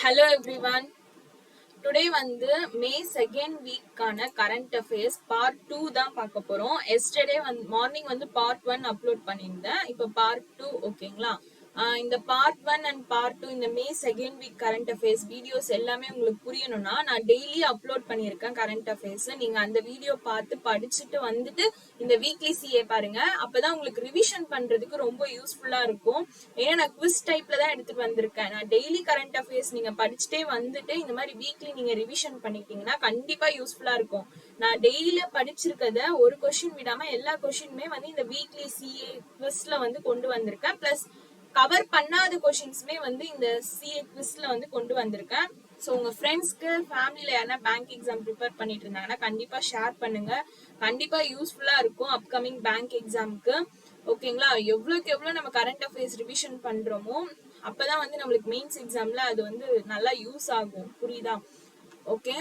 Hello everyone. Today வந்து May 2nd week ஆன current affairs part 2 தான் பார்க்க போறோம். Yesterday morning வந்து part 1 upload பண்ணியிருந்தேன். இப்போ part 2 ஓகேங்களா? இந்த part 1 and part 2 இந்த May 2nd week current affairs videos எல்லாமே உங்களுக்கு புரியணும்னா நான் டெய்லி அப்லோட் பண்ணியிருக்கேன் current affairs. நீங்க அந்த வீடியோ பார்த்து படிச்சுட்டு வந்துட்டு இந்த வீக்லி சிஏ பாருங்க. அப்பதான் உங்களுக்கு ரிவிஷன் பண்றதுக்கு ரொம்ப யூஸ்ஃபுல்லா இருக்கும். ஏன்னா நான் குவிஸ் டைப்ல தான் எடுத்துட்டு வந்திருக்கேன். நான் டெய்லி கரண்ட் அஃபேர்ஸ் நீங்க படிச்சுட்டே வந்துட்டு இந்த மாதிரி வீக்லி நீங்க ரிவிஷன் பண்ணிட்டீங்கன்னா கண்டிப்பா யூஸ்ஃபுல்லா இருக்கும். நான் டெய்லியில படிச்சிருக்கத ஒரு கொஸ்டின் விடாம எல்லா கொஸ்டினுமே வந்து இந்த வீக்லி சிஏ குவிஸ்ல வந்து கொண்டு வந்திருக்கேன். பிளஸ் கவர் பண்ணாத கொஸ்டின்ஸுமே வந்து இந்த சிஏ குவிஸ்ல வந்து கொண்டு வந்திருக்கேன். ஸோ உங்க ஃப்ரெண்ட்ஸ்க்கு ஃபேமிலியில யாரா பேங்க் எக்ஸாம் ப்ரிப்பேர் பண்ணிட்டு இருந்தாங்கன்னா கண்டிப்பா ஷேர் பண்ணுங்க. கண்டிப்பா யூஸ்ஃபுல்லா இருக்கும் அப்கமிங் பேங்க் எக்ஸாமுக்கு. ஓகேங்களா? எவ்வளோக்கு எவ்வளோ நம்ம கரண்ட் அஃபேர்ஸ் ரிவிஷன் பண்றோமோ அப்பதான் வந்து நம்மளுக்கு மெயின்ஸ் எக்ஸாம்ல அது வந்து நல்லா யூஸ் ஆகும். புரியுதா? ஓகே,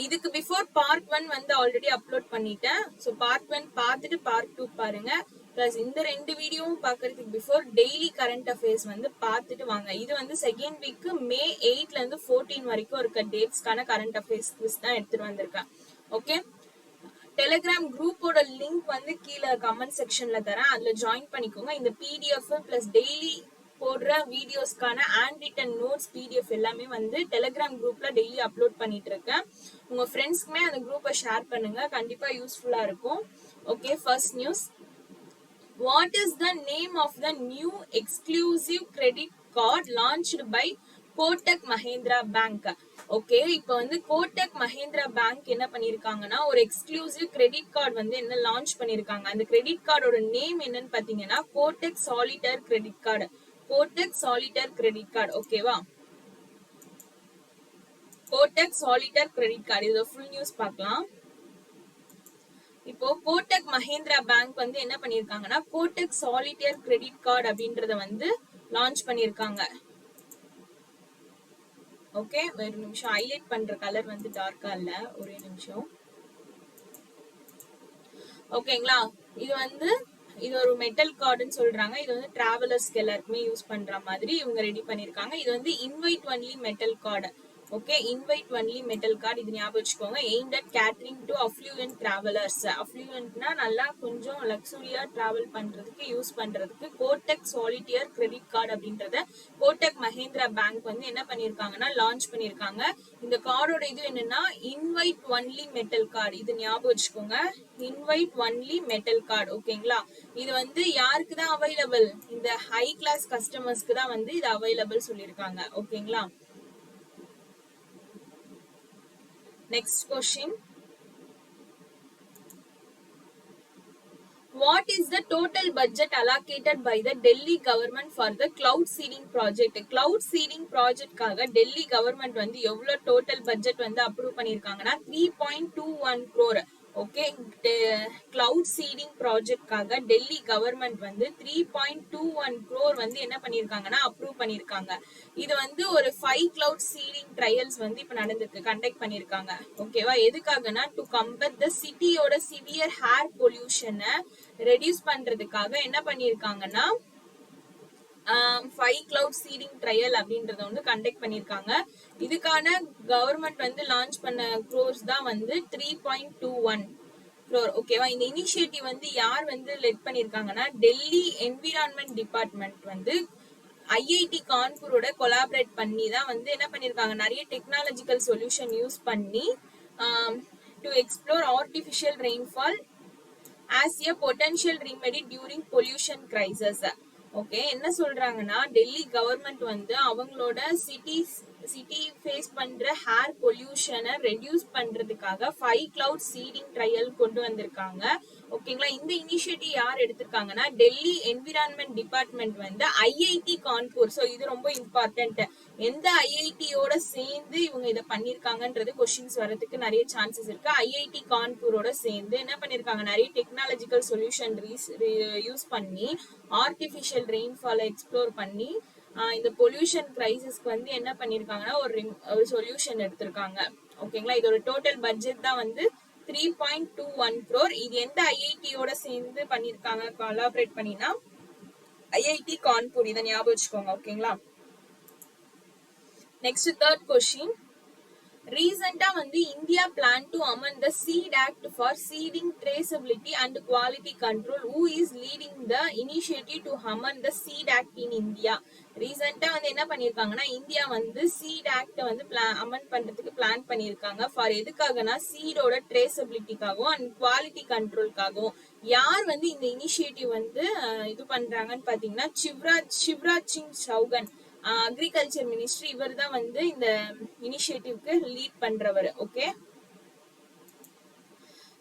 இதுக்கு பிஃபோர் பார்ட் 1 வந்து ஆல்ரெடி அப்லோட் பண்ணிட்டேன். ஸோ பார்ட் 1 பார்த்துட்டு பார்ட் 2 பாருங்க. பிளஸ் இந்த ரெண்டு வீடியோவும் பார்க்கறதுக்கு பிஃபோர் டெய்லி கரண்ட் அஃபேர்ஸ் வந்து பார்த்துட்டு வாங்க. இது வந்து செகண்ட் வீக்கு May 8ல இருந்து 14 வரைக்கும் இருக்க டேட்ஸ்க்கான கரண்ட் அஃபேர்ஸ் குவிஸ் தான் எடுத்துட்டு வந்திருக்கேன். ஓகே, டெலிகிராம் குரூப்போட லிங்க் வந்து கீழே கமெண்ட் செக்ஷன்ல தரேன். அதுல ஜாயின் பண்ணிக்கோங்க. இந்த பிடிஎஃப் பிளஸ் டெய்லி போடுற வீடியோஸ்க்கான ஹேண்ட் ரிட்டன் நோட்ஸ் பிடிஎஃப் எல்லாமே வந்து டெலிகிராம் குரூப்ல டெய்லி அப்லோட் பண்ணிட்டு இருக்கேன். உங்க ஃப்ரெண்ட்ஸ்க்குமே அந்த குரூப்பை ஷேர் பண்ணுங்க. கண்டிப்பா யூஸ்ஃபுல்லா இருக்கும். Okay, first news. What is the name of the new exclusive credit card launched by Kotak Mahindra Bank? Okay, இப்போ வந்து கோட்டக் மஹேந்திரா பேங்க் என்ன பண்ணிருக்காங்கன்னா ஒரு எக்ஸ்க்ளூசிவ் கிரெடிட் கார்டு வந்து என்ன லான்ச் பண்ணிருக்காங்க. அந்த கிரெடிட் கார்டோட நேம் என்னன்னு பாத்தீங்கன்னா Kotak Solitaire credit card. Kotak Solitaire credit card. ஓகேவா? Kotak Solitaire credit card. இதோட ஃபுல் நியூஸ் பார்க்கலாம். இப்போ கோட்டக் மஹேந்திரா பேங்க் வந்து என்ன பண்ணிருக்காங்கன்னா கோட்டக் சாலிட்டர் கிரெடிட் கார்டு அப்படின்றத வந்து லான்ச் பண்ணிருக்காங்க. ஓகே, ஒரு நிமிஷம், ஹைலைட் பண்ற கலர் வந்து டார்க்கா இல்ல, ஒரே நிமிஷம். ஓகேங்களா? இது ஒரு மெட்டல் கார்டுன்னு சொல்றாங்க. இது வந்து டிராவலர்ஸ்க்கு எல்லாருக்குமே யூஸ் பண்ற மாதிரி இவங்க ரெடி பண்ணிருக்காங்க. இது வந்து invite only metal card. Okay, invite only metal card. இது ஞாபகம் வச்சுக்கோங்க. Aimed at catering to affluent travellers. அஃப்ளூயன்ட்னா நல்லா கொஞ்சம் லக்ஸுரியா டிராவல் பண்றதுக்கு யூஸ் பண்றதுக்கு கோட்டக் சாலிட்டர் கிரெடிட் கார்டு அப்படின்றத கோட்டக் மஹேந்திரா பேங்க் வந்து என்ன பண்ணிருக்காங்கன்னா லான்ச் பண்ணிருக்காங்க. இந்த கார்டோட இது என்னன்னா இன்வைட் ஒன்லி மெட்டல் கார்டு. இது ஞாபகம் வச்சுக்கோங்க. Invite only metal card. ஓகேங்களா? இது வந்து யாருக்கு தான் அவைலபிள்? இந்த ஹை கிளாஸ் கஸ்டமர்ஸ்க்கு தான் வந்து இது அவைலபிள் சொல்லியிருக்காங்க. ஓகேங்களா? Next question. What is the total budget allocated by the Delhi government for the cloud seeding project? Cloud seeding project காக டெல்லி கவர்மெண்ட் வந்து எவ்வளவு டோட்டல் பட்ஜெட் வந்து அப்ரூவ் பண்ணிருக்காங்கன்னா 3.21 crore. ஓகே, கிளவுட் சீடிங் ப்ராஜெக்ட்காக டெல்லி கவர்மெண்ட் வந்து 3.21 crore வந்து என்ன பண்ணிருக்காங்கன்னா அப்ரூவ் பண்ணிருக்காங்க. இது வந்து ஒரு 5 கிளவுட் சீடிங் ட்ரையல்ஸ் வந்து இப்ப நடந்திருக்கு, கண்டக்ட் பண்ணிருக்காங்க. ஓகேவா? எதுக்காகனா டு கம்பேர் த சிட்டியோட சிவியர் ஹேர் பொல்யூஷனை ரெடியூஸ் பண்றதுக்காக என்ன பண்ணிருக்காங்கன்னா 5 கிளவுட் சீடிங் ட்ரையல் அப்படின்றத வந்து கண்டக்ட் பண்ணிருக்காங்க. இதுக்கான கவர்மெண்ட் வந்து லான்ச் பண்ண க்ரோர்ஸ் தான் வந்து 3.21 crore. ஓகேவா? இந்த இனிஷியேட்டிவ் வந்து யார் வந்து லெட் பண்ணிருக்காங்கன்னா டெல்லி என்விரான்மெண்ட் டிபார்ட்மெண்ட் வந்து ஐஐடி கான்பூரோட கொலாபரேட் பண்ணி தான் வந்து என்ன பண்ணிருக்காங்க, நிறைய டெக்னாலஜிக்கல் சொல்யூஷன் யூஸ் பண்ணி to explore artificial rainfall as a potential remedy during pollution crisis. Okay, என்ன சொல்றாங்கன்னா டெல்லி கவர்மெண்ட் வந்து அவங்களோட சிட்டி ஃபேஸ் பண்ற ஹேர் பொல்யூஷனை ரெடியூஸ் பண்றதுக்காக 5 கிளவுட் சீடிங் ட்ரையல் கொண்டு வந்திருக்காங்க. ஓகேங்களா? இந்த இனிஷியேட்டிவ் யார் எடுத்திருக்காங்கன்னா டெல்லி என்விரான்மெண்ட் டிபார்ட்மெண்ட் வந்து ஐஐடி கான்பூர். ஸோ இது ரொம்ப இம்பார்ட்டன்ட். எந்த ஐஐடியோட சேர்ந்து இவங்க இதை பண்ணிருக்காங்கன்றது கொஸ்டின்ஸ் வரதுக்கு நிறைய சான்சஸ் இருக்கு. ஐஐடி கான்பூரோட சேர்ந்து என்ன பண்ணிருக்காங்க, நிறைய டெக்னாலஜிக்கல் சொல்யூஷன் யூஸ் பண்ணி ஆர்டிஃபிஷியல் ரெயின்ஃபாலை எக்ஸ்ப்ளோர் பண்ணி இந்த பொல்யூஷன் கிரைசிஸ்க்கு வந்து என்ன பண்ணிருக்காங்கன்னா ஒரு சொல்யூஷன் எடுத்திருக்காங்க. ஓகேங்களா? இதோட டோட்டல் பட்ஜெட் தான் வந்து 3.21 crore. இது எந்த ஐஐடியோட சேர்ந்து பண்ணிருக்காங்க கொலாபரேட் பண்ணினா ஐஐடி கான்பூர். இதை ஞாபகம் வச்சுக்கோங்க. ஓகேங்களா? Next third question. ரீசெண்டா வந்து India plan to amend the seed act for seeding traceability and quality control. Who is leading the initiative to amend the seed act in India? ரீசெண்டா வந்து என்ன பண்ணிருக்காங்கன்னா இந்தியா வந்து சீட் ஆக்ட் வந்து amend பண்றதுக்கு plan பண்ணிருக்காங்க. ஃபார் எதுக்காகனா சீடோட ட்ரேசபிலிட்டிக்காகவும் அண்ட் குவாலிட்டி கண்ட்ரோல்காகவும். யார் வந்து இந்த இனிஷியேட்டிவ் வந்து இது பண்றாங்கன்னு பாத்தீங்கன்னா சிவராஜ் சிங் சௌகன், அக்ரிகல்ச்சர் மினிஸ்ட்ரி. இவர் தான் வந்து இந்த இனிஷியேட்டிவ்க்கு லீட் பண்றவர். ஓகே,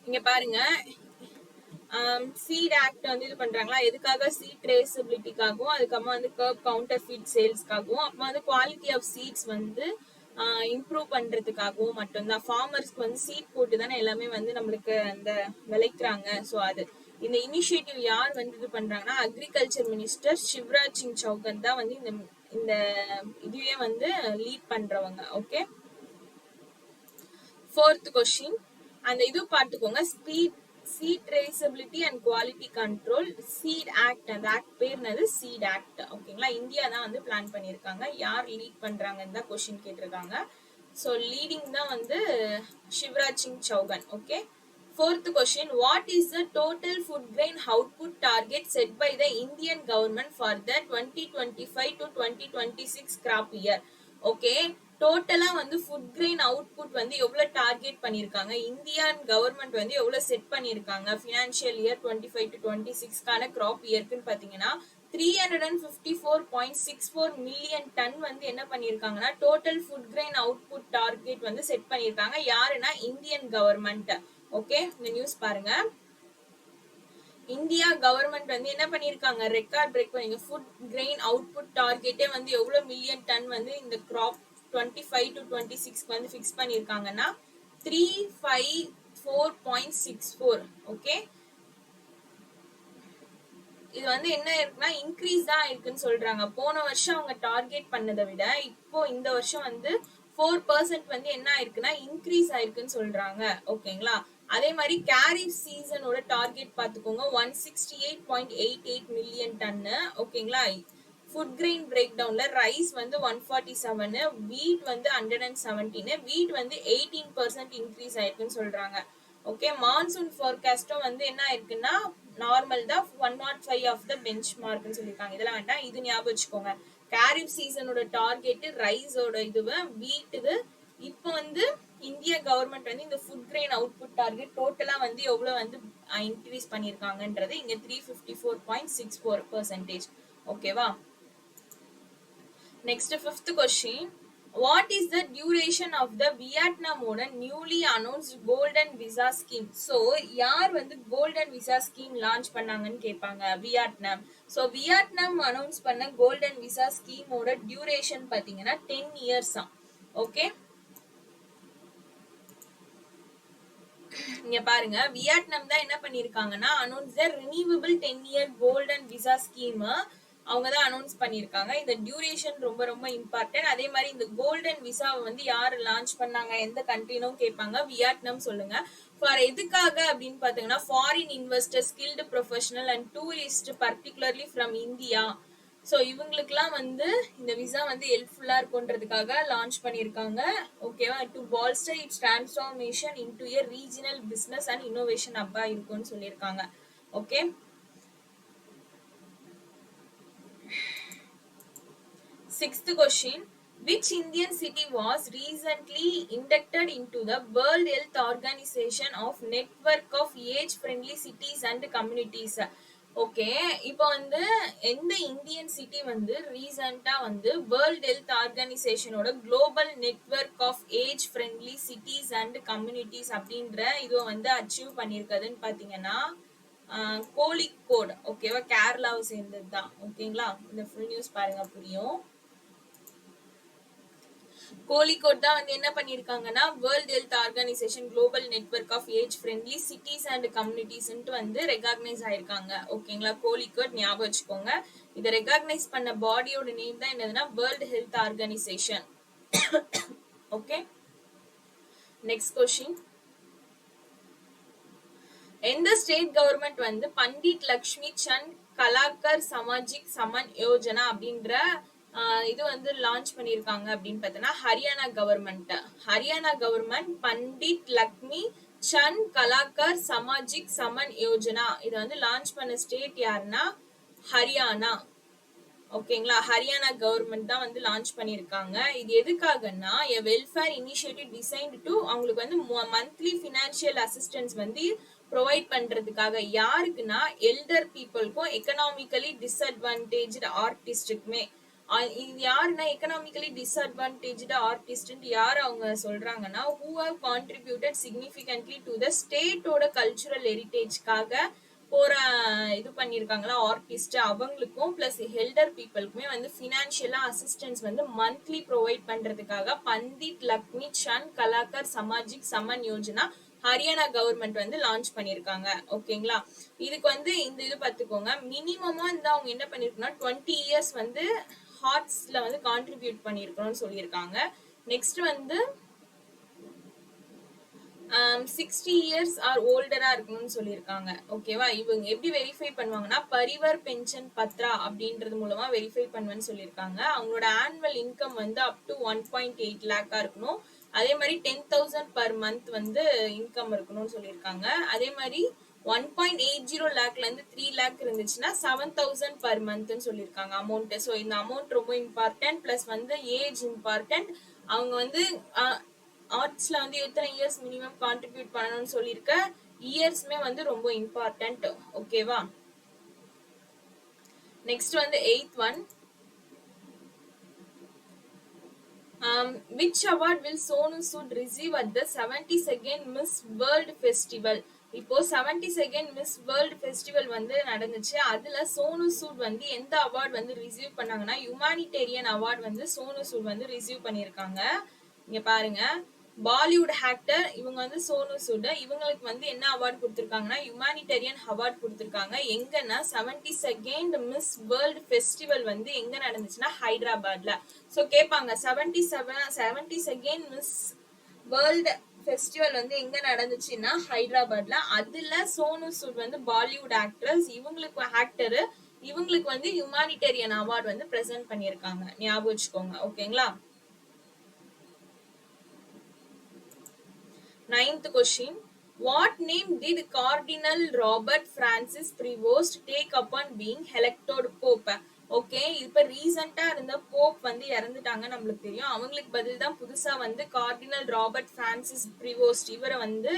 இங்க பாருங்க, சீட் ஆக்ட் வந்து இது பண்றாங்களா எதுக்காக? சீட் ட்ரேசபிலிட்டிக்காகவும், அதுக்கப்புறமா வந்து கர்ப் கவுண்டர் ஃபீட் சேல்ஸ்க்காகவும், அப்புறமா வந்து குவாலிட்டி ஆஃப் சீட்ஸ் வந்து இம்ப்ரூவ் பண்றதுக்காகவும் மட்டும்தான். ஃபார்மர்ஸ்க்கு வந்து சீட் போட்டு தானே எல்லாமே வந்து நம்மளுக்கு அந்த விளைக்கிறாங்க. ஸோ அது இந்த இனிஷியேட்டிவ் யார் வந்து இது பண்றாங்கன்னா அக்ரிகல்ச்சர் மினிஸ்டர் சிவராஜ் சிங் சௌகன் தான் வந்து இந்த இதுவே வந்து லீட் பண்றவங்க. Okay, fourth question. அந்த இது பார்த்துக்கோங்க, seed traceability and quality control seed act. அந்த ஆக்ட் பேர் என்னது? Seat act. ஓகேங்களா, இந்தியா தான் வந்து பிளான் பண்ணிருக்காங்க. யார் லீட் பண்றாங்கன்னு தான் கொஸ்டின் கேட்டிருக்காங்க. ஸோ லீடிங் தான் வந்து Shivraj Singh Chouhan. Okay, fourth question. What is the total food grain output target set by the Indian government for the 2025 to 2026 crop year? Okay, டோட்டலா வந்து ஃபுட் கிரெயின் அவுட்புட் வந்து எவ்வளவு டார்கெட் பண்ணிருக்காங்க, இந்தியன் கவர்மெண்ட் வந்து எவ்வளவு செட் பண்ணிருக்காங்க ஃபினான்ஷியல் இயர் 25 to 26க்கான crop இயர்க்குன்னு பாத்தீங்கன்னா 354.64 மில்லியன் டன் வந்து என்ன பண்ணிருக்காங்கன்னா total food grain output target வந்து செட் பண்ணிருக்காங்க. யாருன்னா இந்தியன் கவர்மெண்ட். ஓகே, இந்த நியூஸ் பாருங்க. இந்தியா கவர்மெண்ட் வந்து என்ன பண்ணிருக்காங்க, ரெக்கார்ட் பிரேக் பண்ணி ஃபுட் கிரெயின் அவுட்புட் டார்கெட்டே வந்து எவ்வளவு மில்லியன் டன் வந்து இந்த கிராப் 25 to 26 வந்து ஃபிக்ஸ் பண்ணிருக்காங்கன்னா 354.64. ஓகே, இது வந்து என்ன இருக்குன்னா இன்க்ரீஸ் தான் இருக்குன்னு சொல்றாங்க. போன வருஷம் அவங்க டார்கெட் பண்ணதை விட இப்போ இந்த வருஷம் வந்து 4% வந்து என்ன ஆயிருக்குன்னா இன்க்ரீஸ் ஆயிருக்குன்னு சொல்றாங்க. ஓகேங்களா, அதே மாதிரி கேரிஃப் சீசனோட டார்கெட் பாத்துக்கோங்க 168.88 மில்லியன் டன்னு. ஓகேங்களா, ஃபுட் கிரெயின் பிரேக் டவுன்ல ரைஸ் வந்து 147, வீட் வந்து 117, வீட் வந்து 18% இன்க்ரீஸ் ஆயிருக்குன்னு சொல்றாங்க. ஓகே, மான்சூன் ஃபோர்காஸ்டும் வந்து என்ன ஆயிருக்குன்னா நார்மல் தான், 105 ஆஃப் த பெஞ்ச் மார்க்னு சொல்லியிருக்காங்க. இதெல்லாம் வேண்டாம், இது ஞாபகம் வச்சுக்கோங்க. கேரிஃப் சீசனோட டார்கெட் ரைஸோட இதுவு வீட்டுது. இப்போ வந்து இந்திய கவர்மெண்ட் வந்து இந்த ஃபுட் கிரெயின் அவுட்புட் டார்கெட் டோட்டலா வந்து எவ்வளவு வந்து இன்க்ரீஸ் பண்ணிருக்காங்கன்றது இங்க 354.64%. ஓகேவா, next fifth question. What is the duration of the Vietnamoட newly announced golden visa scheme? So யார் வந்து golden visa scheme launch பண்ணாங்கன்னு கேட்பாங்க, வியட்நாம். So வியட்நாம் அனௌன்ஸ் பண்ண golden visa scheme ஓட duration பாத்தீங்கன்னா 10 years. ஓகே, இங்க பாருங்க, வியட்நாம் தான் என்ன பண்ணிருக்காங்கன்னா announce the renewable 10-year golden visa scheme அவங்க தான் அனௌன்ஸ் பண்ணிருக்காங்க. இந்த டியூரேஷன் ரொம்ப ரொம்ப இம்பார்ட்டன்ட். அதே மாதிரி இந்த கோல்டன் விசாவை வந்து யார் லான்ச் பண்ணாங்க, எந்த கண்ட்ரினும் கேட்பாங்க, வியட்நாம் சொல்லுங்க. ஃபார் எதுக்காக அப்படின்னு பாத்தீங்கன்னா foreign investor, skilled professional and tourist particularly from India. So இவங்களுக்குலாம் வந்து இந்த விசா வந்து ஹெல்ப்ஃபுல்லா இருக்குன்றதுக்காக லான்ச் பண்ணியிருக்காங்க. ஓகேவா, to bolster its transformation into a regional business and innovation அப்பா இருக்கும்னு சொல்லியிருக்காங்க. ஓகே, sixth question. Which Indian city was recently inducted into the World Health Organization of Network of Age-Friendly Cities and Communities? Okay, இப்போ வந்து எந்த Indian city வந்து ரீசெண்டா வந்து வேர்ல்ட் ஹெல்த் ஆர்கனைசேஷனோட global network of age friendly cities and communities அப்படின்ற இதுவை வந்து அச்சீவ் பண்ணியிருக்குதுன்னு பாத்தீங்கன்னா கோழிக்கோடு. ஓகேவா, கேரளாவை சேர்ந்தது தான். ஓகேங்களா, இந்த ஃபுல் நியூஸ் பாருங்க புரியும். கோழிக்கோட் தான் வந்து என்ன பண்ணிருக்காங்கன்னா world health organisation global network of age friendly cities and communities வந்து ரெகக்னைஸ் ஆயிருக்காங்க. ஓகேங்களா, கோழிக்கோட் ஞாபகம் வச்சுக்கோங்க. இதை ரெகக்னைஸ் பண்ண பாடியோட நேம் தான் என்னதுன்னா world health organisation. Okay, next question. எந்த ஸ்டேட் கவர்மெண்ட் வந்து பண்டிட் லக்ஷ்மி சந்த் கலாக்கர் சமாஜிக் சமன் யோஜனா அப்படின்ற இது வந்து லான்ச் பண்ணியிருக்காங்க அப்படின்னு பார்த்தோன்னா ஹரியானா கவர்மெண்ட் பண்டிட் லக்ஷ்மி சந்த் கலாக்கர் சமாஜிக் சமன் யோஜனா இதை வந்து லான்ச் பண்ண ஸ்டேட் யாருன்னா ஹரியானா. ஓகேங்களா, ஹரியானா கவர்மெண்ட் தான் வந்து லான்ச் பண்ணியிருக்காங்க. இது எதுக்காகன்னா a welfare initiative designed to அவங்களுக்கு வந்து மந்த்லி ஃபினான்ஷியல் அசிஸ்டன்ஸ் வந்து ப்ரொவைட் பண்றதுக்காக. யாருக்குன்னா எல்டர் பீப்புளுக்கும் எக்கனாமிக்கலி டிஸ்அட்வான்டேஜ்டு ஆர்டிஸ்டுக்குமே. இது யாருன்னா எக்கனாமிக்கலி டிஸ்அட்வான்டேஜ்டு ஆர்டிஸ்ட் யார் அவங்க சொல்றாங்கன்னா who have contributed significantly to the ஸ்டேட்டோட கல்ச்சுரல் ஹெரிட்டேஜ்க்காக போற இது பண்ணிருக்காங்களா ஆர்டிஸ்ட் அவங்களுக்கும் பிளஸ் எல்டர் பீப்புளுக்குமே வந்து ஃபினான்ஷியலா அசிஸ்டன்ஸ் வந்து மந்த்லி ப்ரொவைட் பண்றதுக்காக பண்டிட் லக்ஷ்மி சந்த் கலாக்கர் சமாஜிக் சமன் யோஜனா ஹரியானா கவர்மெண்ட் வந்து லான்ச் பண்ணிருக்காங்க. ஓகேங்களா, இதுக்கு வந்து இந்த இது பார்த்துக்கோங்க. மினிமமா வந்து அவங்க என்ன பண்ணிருக்கோம்னா 20 இயர்ஸ் வந்து ஹார்ட்ஸ்ல வந்து கான்ட்ரிபியூட் பண்ணிருக்கணும்னு சொல்லியிருக்காங்க. நெக்ஸ்ட் வந்து 60 இயர்ஸ் ஆர் ஓல்டரா இருக்கணும்னு சொல்லியிருக்காங்க. ஓகேவா, இவங்க எப்படி வெரிஃபை பண்ணுவாங்கன்னா பரிவர் பென்ஷன் பத்ரா அப்படின்றது மூலமா வெரிஃபை பண்ணுவேன்னு சொல்லியிருக்காங்க. அவங்களோட ஆனுவல் இன்கம் வந்து அப் டு 1.8 லேக்கா இருக்கணும். அதே மாதிரி 10,000 பர் மந்த் வந்து இன்கம் இருக்கணும்னு சொல்லியிருக்காங்க. அதே மாதிரி 1.80 லேக்ல இருந்து 3 லேக் இருந்துச்சுன்னா 7,000 பர் மந்த்னு சொல்லியிருக்காங்க அமௌண்ட். ஸோ இந்த அமௌண்ட் ரொம்ப இம்பார்ட்டன்ட். பிளஸ் வந்து ஏஜ் இம்பார்ட்டன்ட். அவங்க வந்து ஆர்ட்ஸ்ல வந்து எத்தனை இயர்ஸ் மினிமம் கான்ட்ரிபியூட் பண்ணணும்னு சொல்லியிருக்க இயர்ஸ்மே வந்து ரொம்ப இம்பார்ட்டன்ட். ஓகேவா, நெக்ஸ்ட் வந்து 8th one. Which award will Sonu Sood receive at the 72nd Miss World Festival? இப்போ 72nd Miss World Festival வந்து நடந்துச்சு. அதுல சோனு சூட் வந்து எந்த அவார்ட் வந்து ரிசீவ் பண்ணாங்கன்னா ஹியூமானிட்டேரியன் அவார்ட் வந்து சோனு சூட் வந்து ரிசீவ் பண்ணியிருக்காங்க. இங்க பாருங்க, பாலிவுட் ஆக்டர் இவங்க வந்து சோனு சூட். இவங்களுக்கு வந்து என்ன அவார்ட் கொடுத்திருக்காங்கன்னா ஹியூமானிட்டேரியன் அவார்ட் கொடுத்திருக்காங்க. எங்கன்னா 72nd மிஸ் வேர்ல்ட் ஃபெஸ்டிவல் வந்து எங்க நடந்துச்சுன்னா ஹைதராபாத்ல. ஸோ கேட்பாங்க 72nd மிஸ் வேர்ல்ட் ஃபெஸ்டிவல் வந்து எங்க நடந்துச்சுன்னா ஹைதராபாத்ல. அதுல சோனு சூட் வந்து பாலிவுட் ஆக்ட்ரஸ், இவங்களுக்கு வந்து ஹியூமானிட்டேரியன் அவார்ட் வந்து பிரசன்ட் பண்ணியிருக்காங்க. ஞாபகம் வச்சுக்கோங்க. ஓகேங்களா, 9th question. What name did Cardinal Robert Francis Prevost take upon being elected Pope? Okay, இப்ப ரீசெண்டா இருந்த போப் வந்து இறந்துட்டாங்க நம்மளுக்கு தெரியும். அவங்களுக்கு பதில் தான் புதுசா வந்து கார்டினல் ராபர்ட் பிரான்சிஸ் பிரிவோஸ்ட் இவரை வந்து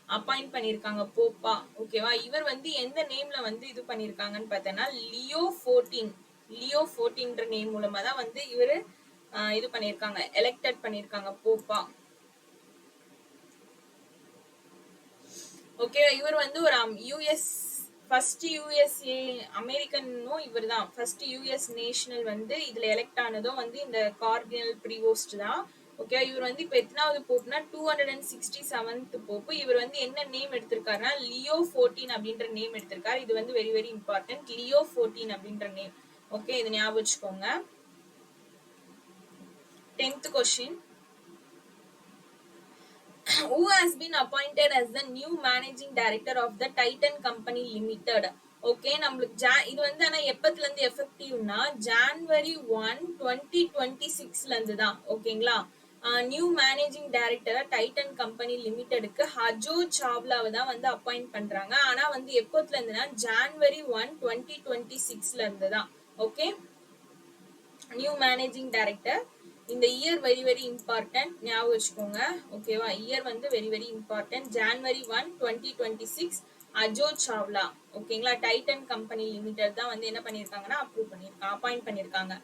அப்பாயிண்ட் பண்ணிருக்காங்க போப்பா. ஓகேவா, இவர் வந்து எந்த நேம்ல வந்து இது பண்ணிருக்காங்கன்னு பார்த்தோன்னா லியோ 14 நேம் மூலமா தான் வந்து இவரு இது பண்ணிருக்காங்க, எலெக்டட் பண்ணிருக்காங்க போப்பா. ஓகே, இவர் வந்து ஒரு யூஎஸ் ஃபர்ஸ்ட் யூஎஸ்ஏ அமெரிக்கனும் இவர் தான் ஃபர்ஸ்ட் யூஎஸ் நேஷனல் வந்து இதுல எலெக்ட் ஆனதும் வந்து இந்த கார்டினல் பிரிவோஸ்ட் தான். ஓகே, இவர் வந்து இப்ப எத்தனாவது போப்னா 267th போப்பு. இவர் வந்து என்ன நேம் எடுத்திருக்காருன்னா லியோ 14 அப்படின்ற நேம் எடுத்திருக்காரு. இது வந்து வெரி வெரி இம்பார்ட்டன்ட், லியோ 14 அப்படின்ற நேம். ஓகே, இது ஞாபகம் வச்சுக்கோங்க. 10th question. Who has been appointed as the new managing director of the Titan Company Limited? Okay, நம்மளுக்கு இது வந்து ஆனா எப்பத்துல இருந்து எஃபெக்டிவ்னா January 1, 2026ல இருந்து தான். ஓகேங்களா, new managing director Titan company லிமிடெடுக்கு ஹஜோ சாவ்லாவை தான் வந்து அப்பாயிண்ட் பண்றாங்க. ஆனா வந்து எப்பத்துல இருந்துன்னா January 1, 2026ல இருந்து தான். Okay, new managing director. இந்த இயர் வெரி வெரி இம்பார்ட்டன்ட், ஞாபகம் வச்சுக்கோங்க. ஓகேவா, இயர் வந்து very very important. January 1, 2026 Ajoy Chawla. ஓகேங்களா, டைட்டன் கம்பெனி லிமிடெட் தான் வந்து என்ன பண்ணிருக்காங்கன்னா அப்பாயிண்ட் பண்ணிருக்காங்க.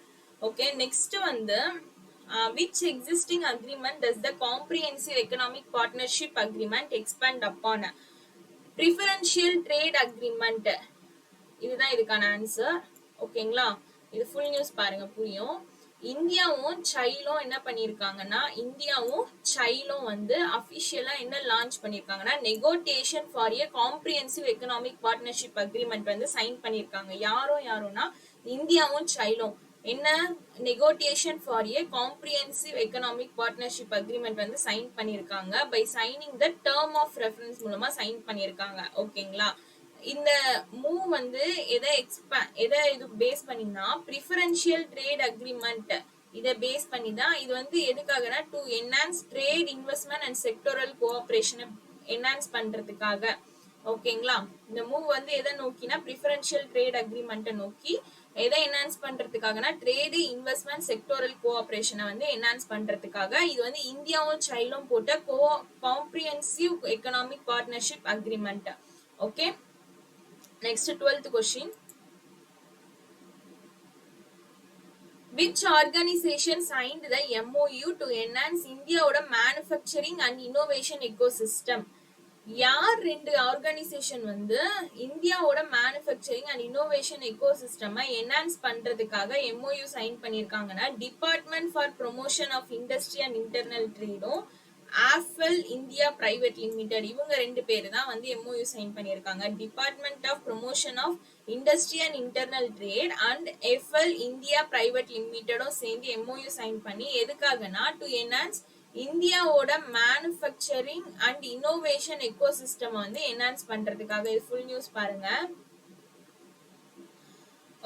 ஓகே, நெக்ஸ்ட் வந்து which existing agreement does the comprehensive economic partnership agreement expand upon? preferential trade agreement. இதுதான் இதுக்கான ஆன்சர். ஓகேங்களா, இது ஃபுல் நியூஸ் பாருங்க புரியும். இந்தியாவும் சைலும் என்ன பண்ணிருக்காங்கன்னா இந்தியாவும் சைலும் வந்து அபிஷியலா என்ன லான்ச் பண்ணிருக்காங்கன்னா negotiation for a comprehensive economic partnership agreement வந்து சைன் பண்ணிருக்காங்க. யாரும்னா இந்தியாவும் சைலும் என்ன negotiation for a comprehensive economic partnership agreement வந்து சைன் பண்ணிருக்காங்க. By signing the term of reference மூலமா சைன் பண்ணிருக்காங்க. ஓகேங்களா, இந்த மூவ் வந்து எதை இது பேஸ் பண்ணினா ப்ரிஃபரன்ஷியல் ட்ரேட் அக்ரிமெண்ட் இதை பேஸ் பண்ணி தான். இது வந்து எதுக்காகனா to enhance trade investment and sectoral கோஆபரேஷனை என்ஹான்ஸ் பண்றதுக்காக. ஓகேங்களா, இந்த மூவ் வந்து எதை நோக்கினா ப்ரிஃபரன்ஷியல் ட்ரேட் அக்ரிமெண்ட்டை நோக்கி. எதை என்ஹான்ஸ் பண்றதுக்காகனா ட்ரேடு இன்வெஸ்ட்மெண்ட் செக்டோரல் கோஆபரேஷனை வந்து என்ஹான்ஸ் பண்றதுக்காக. இது வந்து இந்தியாவும் சைனாவும் போட்ட comprehensive economic partnership agreement. Okay, next 12th question. Which organization signed the MOU to enhance Indiaவோட manufacturing and innovation ecosystem? யார் ரெண்டு ஆர்கனைசேஷன் வந்து இந்தியாவோட மேனுஃபேக்சரிங் அண்ட் இன்னோவேஷன் எக்கோசிஸ்டமை என்ஹான்ஸ் பண்றதுக்காக MOU சைன் பண்ணிருக்காங்கன்னா department for promotion of industry and internal ட்ரேடும் ஆஃபெல் இந்தியா பிரைவேட் லிமிடெட். இவங்க ரெண்டு பேரு தான் வந்து MOU சைன் பண்ணியிருக்காங்க. Department of promotion of industry and internal trade and F L India private லிமிடெடும் சேர்ந்து MOU சைன் பண்ணி எதுக்காகனா டு என்ஹான்ஸ் இந்தியாவோட மேனுஃபேக்சரிங் அண்ட் இன்னோவேஷன் எக்கோசிஸ்டம் வந்து என்ஹான்ஸ் பண்றதுக்காக. இது ஃபுல் நியூஸ் பாருங்க.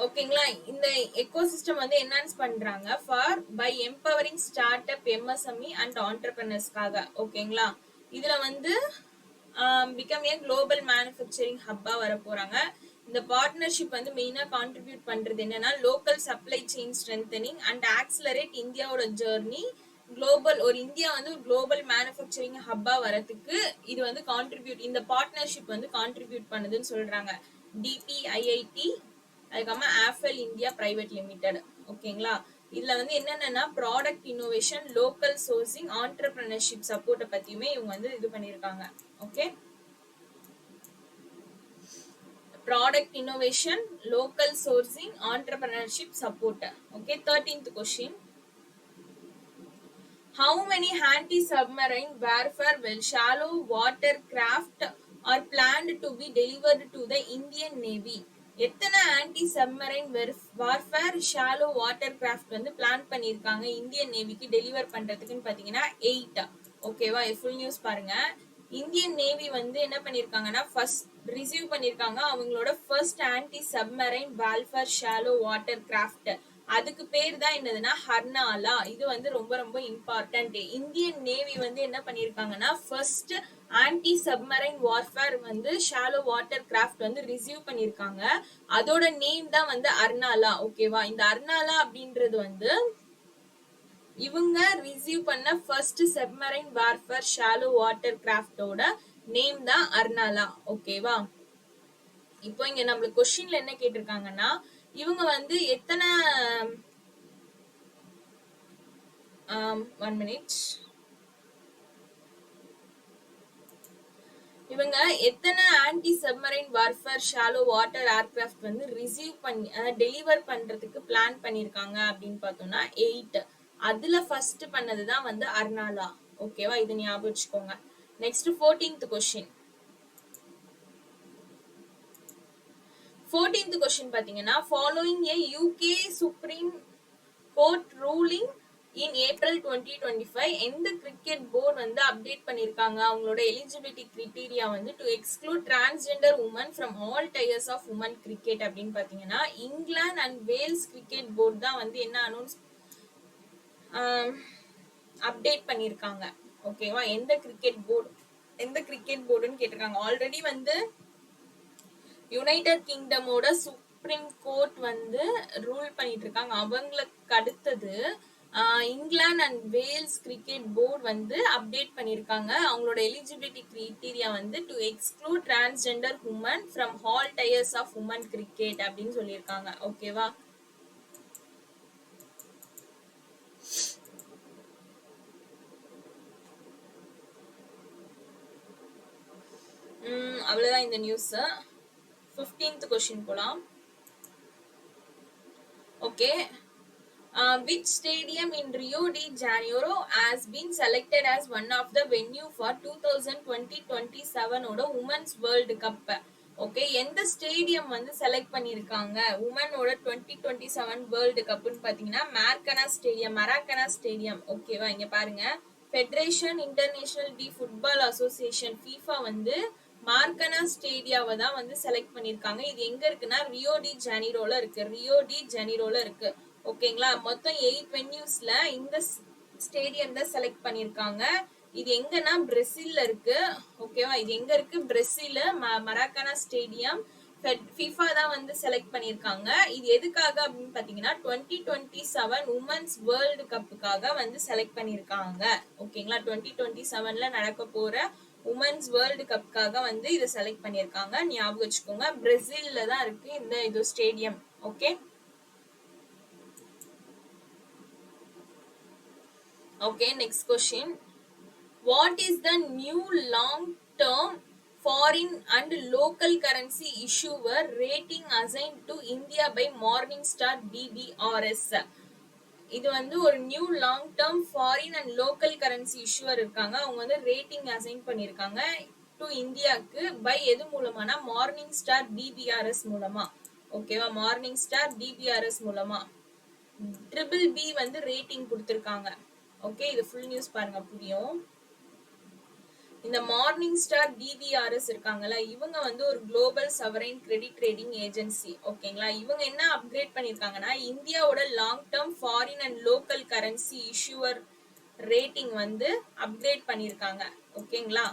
ஓகேங்களா, இந்த எக்கோசிஸ்டம் வந்து என்ஹான்ஸ் பண்றாங்க for by empowering start up MSME and ஆண்டர்பிரினர்ஸ்க்காக. ஓகேங்களா, இதுல வந்து பிகம் ஏ குளோபல் மேனுஃபேக்சரிங் ஹப்பா வர போறாங்க. இந்த பார்ட்னர்ஷிப் வந்து மெயினா கான்ட்ரிபியூட் பண்றது என்னன்னா local supply chain strengthening and accelerate இந்தியாவோட ஜெர்னி குளோபல். ஒரு இந்தியா வந்து குளோபல் மேனுஃபேக்சரிங் ஹப்பா வரதுக்கு இது வந்து கான்ட்ரிபியூட், இந்த பார்ட்னர்ஷிப் வந்து கான்ட்ரிபியூட் பண்ணுதுன்னு சொல்றாங்க. DPIIT அதுக்காம ஆஃபெல் இந்தியா பிரைவேட் லிமிடெட். ஓகேங்களா, இதுல வந்து என்னென்னா product innovation, local sourcing, entrepreneurship சப்போர்ட்டை பத்தியுமே இவங்க வந்து இது பண்ணிருக்காங்க. Okay, product innovation, local sourcing, entrepreneurship support. Okay, 13th question. How many anti-submarine warfare shallow watercraft are planned to be delivered to the Indian Navy? எத்தனை anti submarine warfare shallow water craft வந்து plan பண்ணிருக்காங்க Indian நேவிக்கு deliver பண்றதுக்குன்னு பாத்தீங்கன்னா 8. ஓகேவா, full news பாருங்க. Indian navy வந்து என்ன பண்ணிருக்காங்கன்னா first receive பண்ணிருக்காங்க அவங்களோட first anti submarine warfare shallow water craft. அதுக்கு பேர் தான் என்னதுன்னா ஹர்னாலா. இது வந்து ரொம்ப ரொம்ப இம்பார்ட்டன்ட். இந்தியன் நேவி வந்து என்ன பண்ணிருக்காங்கன்னா ஃபர்ஸ்ட் ஆன்டி சப்மரைன் வார்ஃபேர் வந்து ஷாலோ வாட்டர் கிராஃப்ட் வந்து ரிசீவ் பண்ணிருக்காங்க. அதோட நேம் தான் வந்து அர்னாலா. ஓகேவா, இந்த அர்னாலா அப்படின்றது வந்து இவங்க ரிசீவ் பண்ண first submarine warfare shallow water கிராஃப்டோட நேம் தான் அர்னாலா. ஓகேவா, இப்போ இங்க நம்மளுக்கு கொஸ்டின்ல என்ன கேட்டிருக்காங்கன்னா இவங்க வந்து எத்தனை 1 minute இவங்க எத்தனை anti submarine warfare shallow water aircraft வந்து ரிசீவ் பண்ணி டெலிவர் பண்றதுக்கு பிளான் பண்ணிருக்காங்க அப்படின்னு பார்த்தோம்னா 8. அதுல ஃபர்ஸ்ட் பண்ணதுதான் வந்து அர்னாலா. ஓகேவா, இது ஞாபகம் வச்சுக்கோங்க. Next 14th question. 14th question பாத்தீங்கன்னா following a UK Supreme Court ruling in April 2025 எந்த கிரிக்கெட் போர்டு வந்து அப்டேட் பண்ணிருக்காங்க அவங்களோட எலிஜிபிலிட்டி கிரைட்டீரியா வந்து to exclude transgender women from all tiers of women cricket அப்படின்னு பாத்தீங்கன்னா England and Wales cricket board தான் வந்து என்ன அனௌன்ஸ் அப்டேட் பண்ணிருக்காங்க. ஓகேவா, எந்த கிரிக்கெட் போர்டுன்னு கேட்டிருக்காங்க. ஆல்ரெடி வந்து யுனைடெட் கிங்டமோட சுப்ரீம் கோர்ட் வந்து ரூல் பண்ணிட்டு இருக்காங்க. அவங்களுக்கு அடுத்தது England and Wales cricket board வந்து அப்டேட் பண்ணிருக்காங்க அவங்களோட எலிஜிபிலிட்டி கிரைட்டீரியா வந்து to exclude transgender women from all tiers of women cricket அப்படின்னு சொல்லியிருக்காங்க. ஓகேவா, அவ்வளவுதான் இந்த நியூஸ். 15th question போலாம். Okay, which stadium in Rio de Janeiro has been selected as one of the venue for 2020-27 ஓட women's world cup? Okay, எந்த stadium வந்து select பண்ணிருக்காங்க உமனோட 2027 வேர்ல்டு கப்னு பாத்தீங்கன்னா மராக்கனா ஸ்டேடியம். ஓகேவா, இங்க பாருங்க federation international D football association FIFA வந்து மார்கனா ஸ்டேடியாவை தான் வந்து செலக்ட் பண்ணிருக்காங்க. இது எங்க இருக்குன்னா ரியோ டி ஜெனிரோல இருக்கு. ரியோ டி ஜெனிரோல இருக்கு. ஓகேங்களா, மொத்தம் 8 வென்யூஸ்ல இந்த ஸ்டேடியம் தான் செலக்ட் பண்ணிருக்காங்க. இது எங்கன்னா பிரேசில்ல இருக்கு. ஓகேவா, இது எங்க இருக்கு? Brazil மராக்கானா stadium. ஃபிஃபா தான் வந்து செலக்ட் பண்ணிருக்காங்க. இது எதுக்காக அப்படின்னு பாத்தீங்கன்னா 2027 உமன்ஸ் வேர்ல்டு கப்புக்காக வந்து செலக்ட் பண்ணிருக்காங்க. ஓகேங்களா, 2027ல நடக்க போற உமன்ஸ் வேர்ல்டு கப்புக்காக வந்து இதை செலக்ட் பண்ணிருக்காங்க. ஞாபகம் வச்சுக்கோங்க, பிரேசில்ல தான் இருக்கு இந்த இது stadium. Okay okay, next question. What is the new long-term foreign and local currency issuer rating assigned to India by Morningstar DBRS? இது வந்து ஒரு new long term foreign and local currency issuer இருக்காங்க. அவங்க வந்து ரேட்டிங் அசைன் பண்ணிருக்காங்க to இந்தியாவுக்கு by எது மூலமானா morning star டிபிஆர்எஸ் மூலமா. ஓகேவா, மார்னிங் ஸ்டார் டிபிஆர்எஸ் மூலமா BBB வந்து ரேட்டிங் கொடுத்திருக்காங்க. ஓகே, இது ஃபுல் நியூஸ் பாருங்க புரியும். இந்த மார்னிங் ஸ்டார் டிபிஆர்எஸ் இருக்காங்கல்ல, இவங்க வந்து ஒரு குளோபல் சவரைன் கிரெடிட் ரேட்டிங் ஏஜென்சி. ஓகேங்களா, இவங்க என்ன அப்கிரேட் பண்ணிருக்காங்கன்னா இந்தியாவோட long term foreign and local currency issuer rating வந்து அப்கிரேட் பண்ணிருக்காங்க. ஓகேங்களா,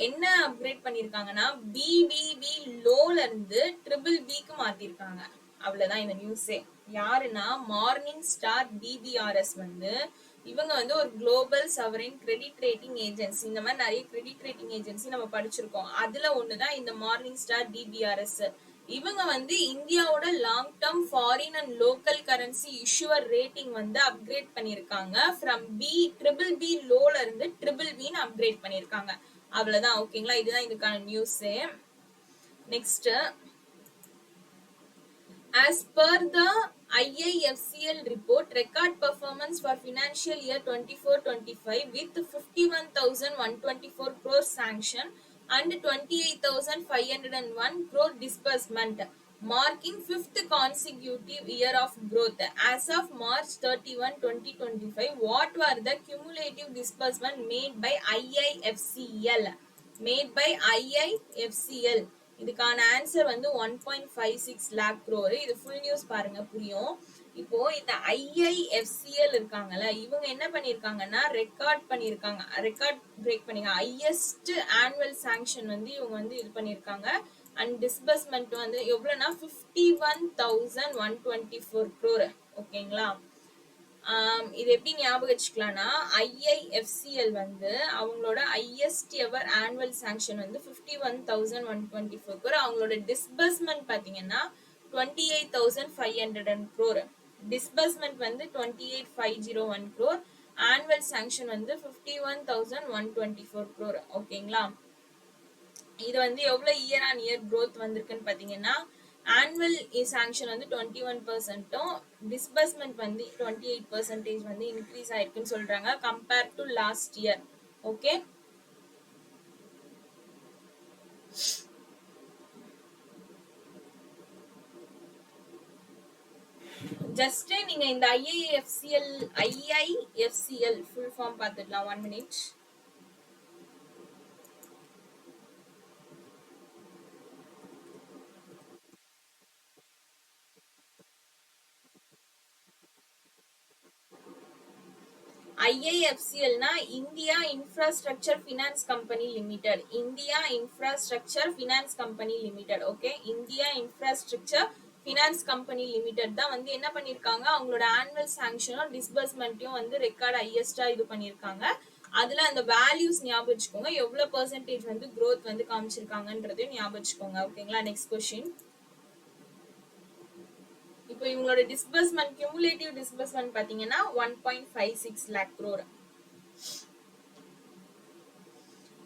என்ன அப்கிரேட் பண்ணிருக்காங்கன்னா பிபிபி லோல இருந்து BBBக்கு மாத்திருக்காங்க. அவ்வளவுதான் இந்த நியூஸே. யாருன்னா மார்னிங் ஸ்டார் டிபிஆர்எஸ் வந்து இவங்க வந்து ஒரு குளோபல் சவரைன் கிரெடிட் ரேட்டிங் ஏஜென்சி. இந்த மாதிரி நிறைய கிரெடிட் ரேட்டிங் ஏஜென்சி நம்ம படிச்சிருக்கோம். அதுல ஒண்ணுதான் இந்த மார்னிங் ஸ்டார் டிபிஆர்எஸ். இவங்க வந்து இந்தியாவோட long term foreign and local currency issuer rating வந்து அப்கிரேட் பண்ணிருக்காங்க. ஃப்ரம் BBB லோல இருந்து BBBன்னு அப்கிரேட் பண்ணிருக்காங்க. அவ்வளவுதான். ஓகேங்களா, இதுதான் இதுக்கான news. Next, as per the IIFCL report, record performance for financial year 24-25 with 51,124 crore sanction and 28,501 crore disbursement, marking 5th consecutive year of growth. As of March 31, 2025, what were the cumulative disbursement made by IIFCL? இதுக்கான answer வந்து 1.56 lakh crore. இது full news பாருங்க புரியும். இப்போ இந்த IIFCL இருக்காங்கல்ல, இவங்க என்ன பண்ணிருக்காங்கன்னா ரெக்கார்ட் பிரேக் பண்ணிருக்காங்க. ஹையஸ்ட் ஆனுவல் சாங்ஷன் வந்து இவங்க வந்து இது பண்ணிருக்காங்க. அண்ட் டிஸ்பர்ஸ்மெண்ட் வந்து எவ்வளவுனா 51,124 crore. ஓகேங்களா, இது எப்படி ஞாபகம் வச்சுக்கலாம்னா IIFCL வந்து அவங்களோட ஹையஸ்ட் எவர் ஆனுவல் சாங்ஷன் வந்து 51,124 crore. அவங்களோட டிஸ்பர்ஸ்மெண்ட் பாத்தீங்கன்னா 28,500 crore. டிஸ்பர்ஸ்மெண்ட் வந்து 28,501 crore. ஆனுவல் சாங்ஷன் வந்து 51,124 crore. ஓகேங்களா, இது வந்து எவ்வளவு இயர் ஆன் இயர் growth வந்திருக்குன்னு பாத்தீங்கன்னா ஆனுவல் சாங்ஷன் வந்து 21%, டிஸ்பர்ஸ்மெண்ட் வந்து 28% வந்து இன்க்ரீஸ் ஆயிருக்குன்னு சொல்றாங்க compare to last year. Okay, just நீங்க இந்த IIFCL ஃபுல் ஃபார்ம் பார்த்துடலாம். 1 minute. IIFCL னா India infrastructure finance company limited. India infrastructure finance company limited. Okay, India infrastructure finance company limited தான் வந்து என்ன பண்ணிருக்காங்க, அவங்களோட ஆனுவல் சாங்ஷனும் டிஸ்பர்ஸ்மெண்ட்டையும் வந்து ரெக்கார்ட் ஹையஸ்டா இது பண்ணிருக்காங்க. அதுல அந்த வேல்யூஸ் ஞாபகம் வச்சுக்கோங்க, எவ்வளவு பெர்சன்டேஜ் வந்து growth வந்து காமிச்சிருக்காங்கன்றதையும் ஞாபகம் வச்சுக்கோங்க. ஓகேங்களா, நெக்ஸ்ட் கொஸ்டின். இப்போ இவங்களோட டிஸ்பர்ஸ்மெண்ட் கியூமுலேட்டிவ் டிஸ்பர்ஸ்மெண்ட் பாத்தீங்கன்னா 1.56 lakh crore.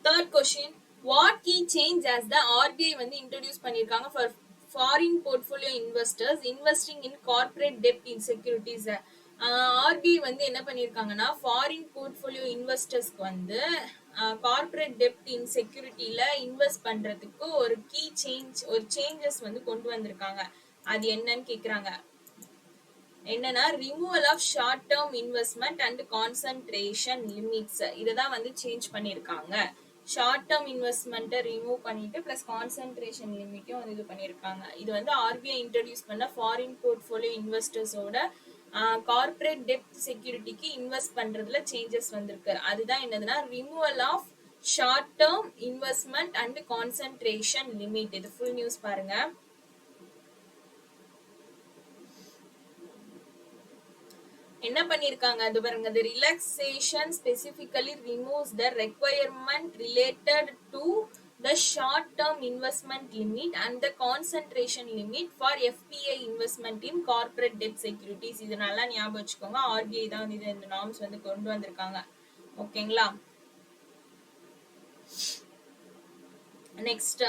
Third question. What key change as the RBI வந்து இன்ட்ரோடியூஸ் பண்ணிருக்காங்க for foreign portfolio investors investing in corporate டெப்ட் இன் செக்யூரிட்டிஸ். RBI வந்து என்ன பண்ணிருக்காங்கன்னா ஃபாரின் போர்ட்ஃபோலியோ இன்வெஸ்டர்ஸ்க்கு வந்து கார்ப்பரேட் டெப்ட் இன் செக்யூரிட்டில இன்வெஸ்ட் பண்றதுக்கு ஒரு கீ சேஞ்ச், ஒரு சேஞ்சஸ் வந்து கொண்டு வந்திருக்காங்க. அது என்னன்னு கேக்குறாங்க. என்னன்னா removal of short term investment and concentration limits. இததான் வந்து சேஞ்ச் பண்ணிருக்காங்க. ஷார்ட் டேர்ம் இன்வெஸ்ட்மெண்ட்டை ரிமூவ் பண்ணிட்டு பிளஸ் கான்சென்ட்ரேஷன் லிமிட்டையும் வந்து இது பண்ணியிருக்காங்க. இது வந்து ஆர்பிஐ இன்ட்ரடியூஸ் பண்ண ஃபாரின் போர்ட்ஃபோலியோ இன்வெஸ்டர்ஸோட கார்பரேட் டெப்ட் செக்யூரிட்டிக்கு இன்வெஸ்ட் பண்றதுல சேஞ்சஸ் வந்திருக்கு. அதுதான் என்னதுன்னா removal of short term investment and concentration limit. இது ஃபுல் நியூஸ் பாருங்க. என்ன பண்ணிருக்காங்க அது பாருங்க. the relaxation specifically removes the requirement related to the short term investment limit and the concentration limit for FPI investment in corporate debt securities. இது நல்லா ஞாபகம் வச்சுக்கோங்க. RBI தான் வந்து இந்த நார்ம்ஸ் வந்து கொண்டு வந்திருக்காங்க. ஓகேங்களா? Next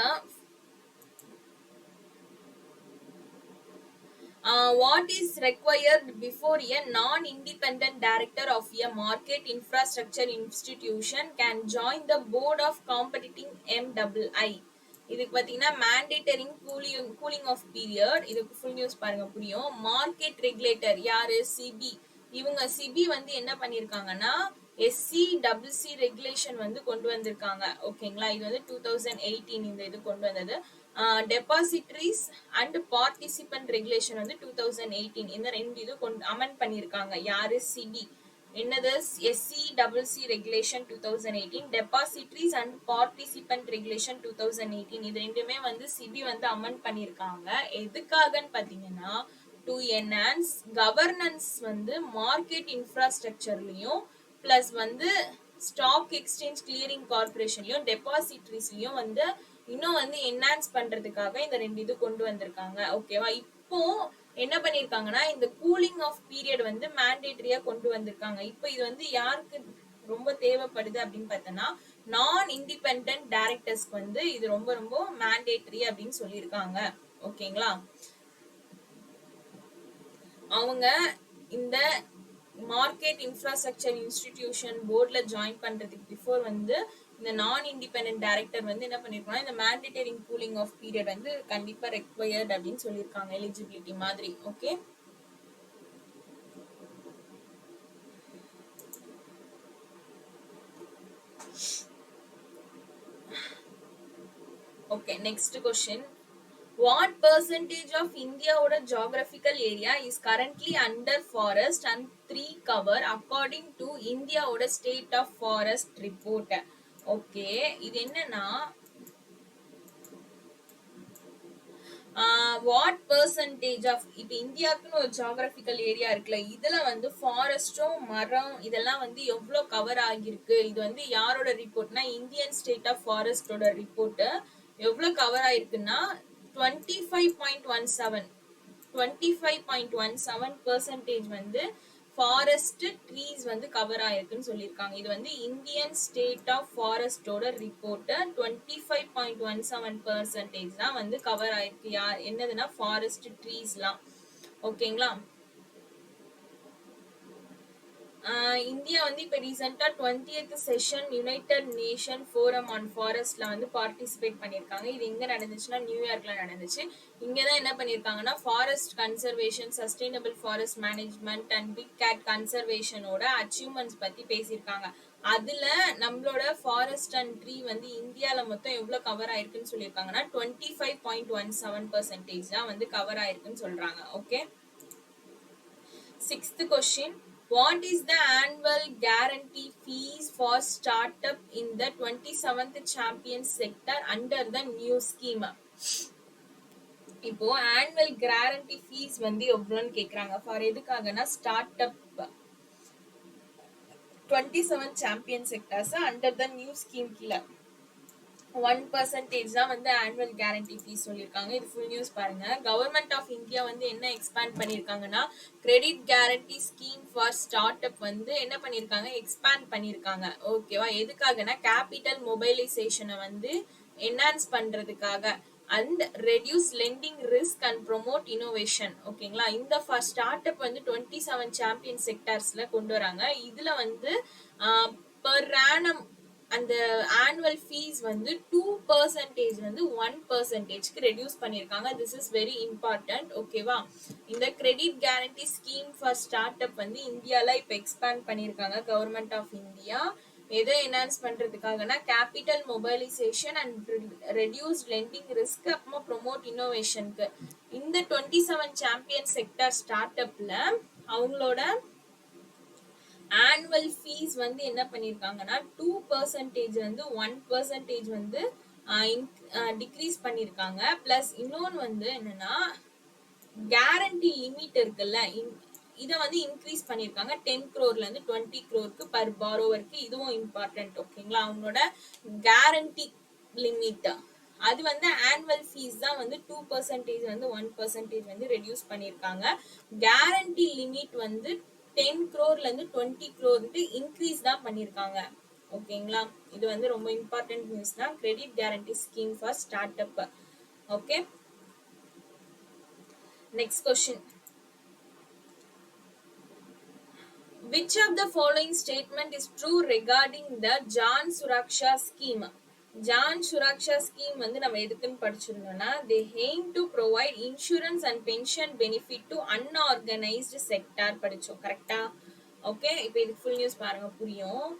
what is required before a non-independent director of a market infrastructure institution can join the board of competing MII? இதுக்கு பாத்தீங்கன்னா mandatory cooling off period. இதுக்கு full news பாருங்க புரியும். market regulator யாரு? சிபி. இவங்க சிபி வந்து என்ன பண்ணிருக்காங்கன்னா SCCC ரெகுலேஷன் வந்து கொண்டு வந்திருக்காங்க. ஓகேங்களா? இது வந்து 2018 இந்த இது கொண்டு வந்தது. டெபாசிட்டரிஸ் அண்ட் பார்ட்டிசிபென்ட் ரெகுலேஷன் வந்து 2018 இந்த ரெண்டு இது அமெண்ட் பண்ணிருக்காங்க. யாரு? சிபி. என்னது? SCCC regulation 2018, depositories and participant regulation 2018 இது ரெண்டுமே வந்து சிபி வந்து அமெண்ட் பண்ணிருக்காங்க. எதுக்காகன்னு பாத்தீங்கன்னா டு என்ஹான்ஸ் கவர்னன்ஸ் வந்து மார்க்கெட் இன்ஃப்ராஸ்ட்ரக்சர்லயும் பிளஸ் வந்து ஸ்டாக் எக்ஸ்சேஞ்ச் கிளியரிங் கார்பரேஷன்லயும் டெபாசிட்டரிஸ்லயும் வந்து இன்னும் வந்து என்ஹான்ஸ் பண்றதுக்காக இந்த ரெண்டு இது கொண்டு வந்திருக்காங்க. ஓகேவா? இப்போ என்ன பண்ணிருக்காங்கன்னா இந்த கூலிங் ஆஃப் பீரியட் வந்து மேண்டேட்டரியா கொண்டு வந்திருக்காங்க. இப்போ இது வந்து யாருக்கு ரொம்ப தேவைப்படுது அப்படின்னு பார்த்தோம்னா நான் இண்டிபெண்டன்ட் டைரக்டர்ஸ்க்கு வந்து இது ரொம்ப ரொம்ப மேண்டேட்டரி அப்படின்னு சொல்லியிருக்காங்க. ஓகேங்களா? அவங்க இந்த மார்க்கெட் இன்ஃப்ராஸ்ட்ரக்சர் இன்ஸ்டிடியூஷன் போர்ட்ல ஜாயின் பண்றதுக்கு பிஃபோர் வந்து இந்த நான் இண்டிபெண்டன்ட் டைரக்டர் வந்து என்ன பண்ணிருக்காங்க, இந்த மேண்டேட்டரி கூலிங் ஆஃப் பீரியட் வந்து கண்டிப்பா ரெக்வயர்ட் அப்படின்னு சொல்லியிருக்காங்க. எலிஜிபிலிட்டி மாதிரி. Okay, okay, next question. What percentage of India oda geographical area is currently under forest and tree cover according to India oda state of forest report? Okay, இது என்னன்னா what percentage of இப்போ இந்தியாவுக்குன்னு ஒரு geographical area இருக்குல்ல, இதுல வந்து ஃபாரஸ்டும் மரம் இதெல்லாம் வந்து எவ்வளோ கவர் ஆகிருக்கு. இது வந்து யாரோட ரிப்போர்ட்னா இந்தியன் ஸ்டேட் ஆஃப் ஃபாரஸ்டோட ரிப்போர்ட். எவ்வளோ கவர் ஆயிருக்குன்னா 25.17% வந்து ஃபாரஸ்ட் ட்ரீஸ் வந்து கவர் ஆயிருக்குன்னு சொல்லியிருக்காங்க. இது வந்து இந்தியன் ஸ்டேட் ஆஃப் ஃபாரஸ்டோட ரிப்போர்ட். 25.17% தான் வந்து கவர் ஆயிருக்கு. என்னதுன்னா ஃபாரஸ்ட் ட்ரீஸ்லாம். ஓகேங்களா? இந்தியா வந்து இப்போ ரீசெண்டா 20th session united nation forum on ஃபாரஸ்ட்ல வந்து பார்ட்டிசிபேட் பண்ணியிருக்காங்க. இது எங்க நடந்துச்சுன்னா நியூயார்க்ல நடந்துச்சு. இங்கதான் என்ன பண்ணியிருக்காங்கன்னா forest conservation, sustainable forest management and big cat கன்சர்வேஷனோட அச்சீவ்மெண்ட்ஸ் பத்தி பேசியிருக்காங்க. அதுல நம்மளோட ஃபாரஸ்ட் அண்ட் ட்ரீ வந்து இந்தியால மொத்தம் எவ்வளவு கவர் ஆயிருக்குன்னு சொல்லியிருக்காங்கன்னா 25.17% தான் வந்து கவர் ஆயிருக்குன்னு சொல்றாங்க. Okay, 6th question. What is the annual guarantee fees for startup in the 27th champion sector under the new scheme? இப்போ annual guarantee fees வந்து எவ்வளவுன்னு கேக்குறாங்க. ஃபார் எதுக்காகனா start up 27 champion sectors under the new scheme கீழ 1% தான் வந்து annual guarantee fees சொல்லியிருக்காங்க. இது ஃபுல் நியூஸ் பாருங்க. கவர்மெண்ட் ஆஃப் இந்தியா வந்து என்ன எக்ஸ்பேண்ட் பண்ணியிருக்காங்கன்னா credit guarantee scheme for start up வந்து என்ன பண்ணியிருக்காங்க, எக்ஸ்பேண்ட் பண்ணியிருக்காங்க. ஓகேவா? எதுக்காகனா கேபிட்டல் மொபைலைசேஷனை வந்து என்ஹான்ஸ் பண்றதுக்காக and reduce lending risk and promote innovation. ஓகேங்களா? இந்த ஸ்டார்ட் அப் வந்து 27 சாம்பியன் செக்டர்ஸ்ல கொண்டு வராங்க. இதுல வந்து பெர் ஆனம் அந்த ஆனுவல் ஃபீஸ் வந்து 2% வந்து 1%க்கு ரெடியூஸ் பண்ணியிருக்காங்க. This is very important. ஓகேவா? இந்த credit guarantee scheme for start up வந்து இந்தியால இப்ப எக்ஸ்பேண்ட் பண்ணியிருக்காங்க கவர்மெண்ட் ஆஃப் இந்தியா. எதை என்ஹான்ஸ் பண்றதுக்காகனா capital mobilisation and reduce lending risk, அப்புறமா ப்ரொமோட் இன்னோவேஷனுக்கு. இந்த 27 சாம்பியன் செக்டார் ஸ்டார்ட் அப்ல அவங்களோட ஆனுவல் ஃபீஸ் வந்து என்ன பண்ணிருக்காங்கன்னா 2% வந்து 1% வந்து டிக்ரீஸ் பண்ணிருக்காங்க. பிளஸ் இன்னொன்னு வந்து என்னன்னா கேரண்டி லிமிட் இருக்குல்ல, இதை வந்து இன்க்ரீஸ் பண்ணிருக்காங்க 10 crore இருந்து 20 crore பர் பாரோவருக்கு. இதுவும் இம்பார்ட்டன்ட். ஓகேங்களா, அவங்களோட கேரண்டி லிமிட் அது வந்து ஆனுவல் ஃபீஸ் தான் வந்து 2% வந்து 1% வந்து ரெடியூஸ் பண்ணிருக்காங்க. கேரண்டி லிமிட் வந்து 10 crore இருந்து 20 crore இன்க்ரீஸ் தான் பண்ணிருக்காங்க. ஓகேங்களா, இது வந்து ரொம்ப இம்பார்ட்டன்ட் நியூஸ் தான். Credit guarantee scheme for start up. Okay, next question. Which of the following statement is true regarding the Jan Suraksha scheme? Jan Suraksha scheme வந்து நம்ம எதுக்குன்னு படிச்சிருந்தோம்னா they aim to provide insurance and pension benefit to unorganized sector படிச்சோம். கரெக்டா? Okay, இப்போ இது full news பாருங்க புரியும்.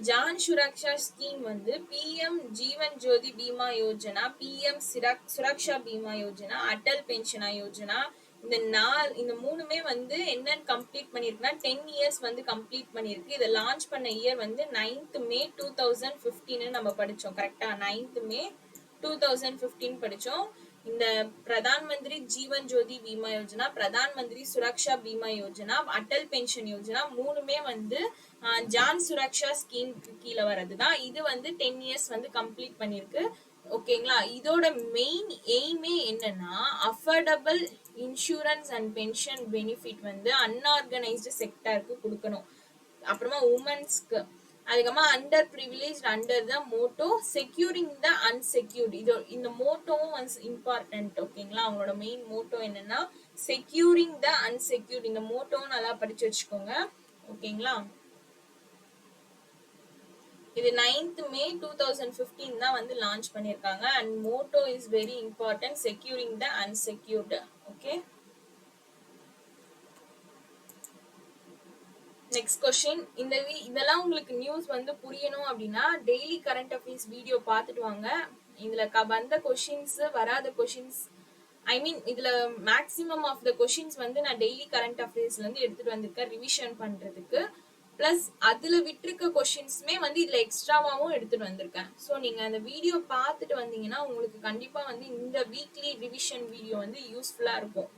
John Suraksha scheme வந்து பிஎம் ஜீவன் ஜோதி பீமா யோஜனா, பிஎம் சுரக்ஷா பீமா யோஜனா, அடல் பென்ஷனா யோஜனா, இந்த மூணுமே வந்து என்னன்னு கம்ப்ளீட் பண்ணிருக்குன்னா 10 இயர்ஸ் வந்து கம்ப்ளீட் பண்ணிருக்கு. இதை லான்ச் பண்ண இயர் வந்து 9th May 2015 நம்ம படிச்சோம். கரெக்டா, 9th May 2015 படிச்சோம். இந்த பிரதான் மந்திரி ஜீவன் ஜோதி பீமா யோஜனா, பிரதான் மந்திரி சுரக்ஷா பீமா யோஜனா, அடல் பென்ஷன் யோஜனா மூணுமே வந்து ஜான் சுரக்ஷா ஸ்கீம் கீழே வரதுதான். இது வந்து 10 இயர்ஸ் வந்து கம்ப்ளீட் பண்ணிருக்கு. ஓகேங்களா, இதோட மெயின் எய்மே என்னன்னா affordable insurance and pension benefit வந்து அன்ஆர்கனைஸ்டு செக்டருக்கு கொடுக்கணும். அப்புறமா உமன்ஸ்க்கு, அதுக்கப்புறமா under privilege under the Moto securing the unsecured. இது இந்த மோட்டோவும் இம்பார்ட்டன்ட். ஓகேங்களா, அவங்களோட மெயின் மோட்டோ என்னன்னா செக்யூரிங் த அன்செக்யூர்ட். இந்த மோட்டோவும் நல்லா படிச்சு வச்சுக்கோங்க. ஓகேங்களா, இது 9th May 2015 தான் வந்து லான்ச் பண்ணிருக்காங்க. And motto is very important, securing the unsecured. Okay, next question. இதெல்லாம் உங்களுக்கு நியூஸ் வந்து புரியணும் அப்படின்னா டெய்லி கரண்ட் அஃபேர்ஸ் வீடியோ பார்த்துட்டு வாங்க. இதுல வந்த கொஸ்டின்ஸ், வராத கொஸ்டின்ஸ், ஐ மீன் இதுல மேக்ஸிமம் ஆஃப் த கொஸ்டின்ஸ் வந்து நான் டெய்லி கரண்ட் அஃபேர்ஸ்ல இருந்து எடுத்துட்டு வந்திருக்கேன் ரிவிஷன் பண்றதுக்கு. பிளஸ் அதுல விட்டுருக்க கொஸ்டின்ஸுமே வந்து இதுல எக்ஸ்ட்ராவாவும் எடுத்துட்டு வந்திருக்கேன். ஸோ நீங்க அந்த வீடியோ பார்த்துட்டு வந்தீங்கன்னா உங்களுக்கு கண்டிப்பா வந்து இந்த வீக்லி ரிவிஷன் வீடியோ வந்து யூஸ்ஃபுல்லா இருக்கும்.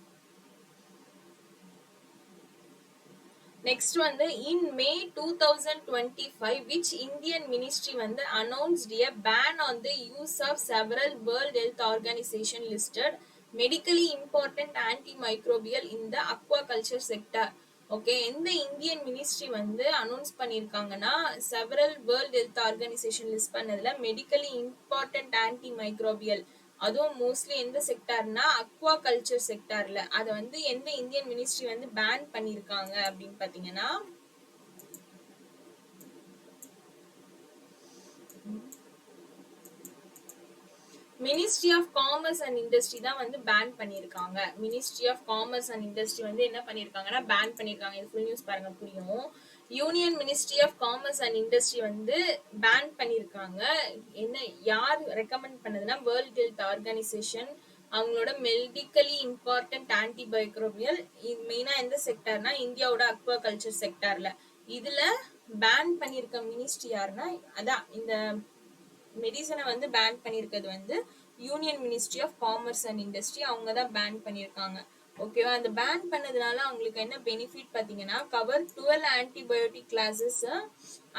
நெக்ஸ்ட் வந்து in May 2025 which Indian ministry வந்து announced a ban on the use of several World Health Organization listed medically important antimicrobial in the aquaculture sector. Okay, எந்த இந்தியன் மினிஸ்ட்ரி வந்து announce பண்ணியிருக்காங்கன்னா several world health organisation list பண்ணதுல medically important anti microbial, அதுவும் mostly எந்த செக்டார்னா Aqua culture செக்டார்ல, அதை வந்து எந்த Indian ministry வந்து பேன் பண்ணிருக்காங்க அப்படின்னு பாத்தீங்கன்னா ministry of commerce and industry தான் வந்து பேன் பண்ணிருக்காங்க. Ministry of commerce and industry வந்து என்ன பண்ணிருக்காங்கன்னா பேன் பண்ணிருக்காங்க. இது ஃபுல் நியூஸ் பாருங்க புரியும். Union ministry of commerce and industry வந்து பேன் பண்ணிருக்காங்க. என்ன, யார் ரெக்கமெண்ட் பண்ணதுன்னா வேர்ல்ட் ஹெல்த் ஆர்கனைசேஷன். அவங்களோட மெடிக்கலி இம்பார்ட்டன்ட் ஆன்டிமைக்ரோபியல், இது மெயினா எந்த செக்டார்னா இந்தியாவோட அக்வா கல்ச்சர் செக்டார்ல. இதுல பேன் பண்ணிருக்க மினிஸ்ட்ரி யாருன்னா அதான் இந்த மெடிசனை வந்து பேன் பண்ணிருக்கிறது வந்து union ministry of commerce and industry. அவங்க தான் பேன் பண்ணிருக்காங்க. ஓகேவா, அந்த பேன் பண்ணதுனால அவங்களுக்கு என்ன பெனிஃபிட் பாத்தீங்கன்னா cover 12 antibiotic classes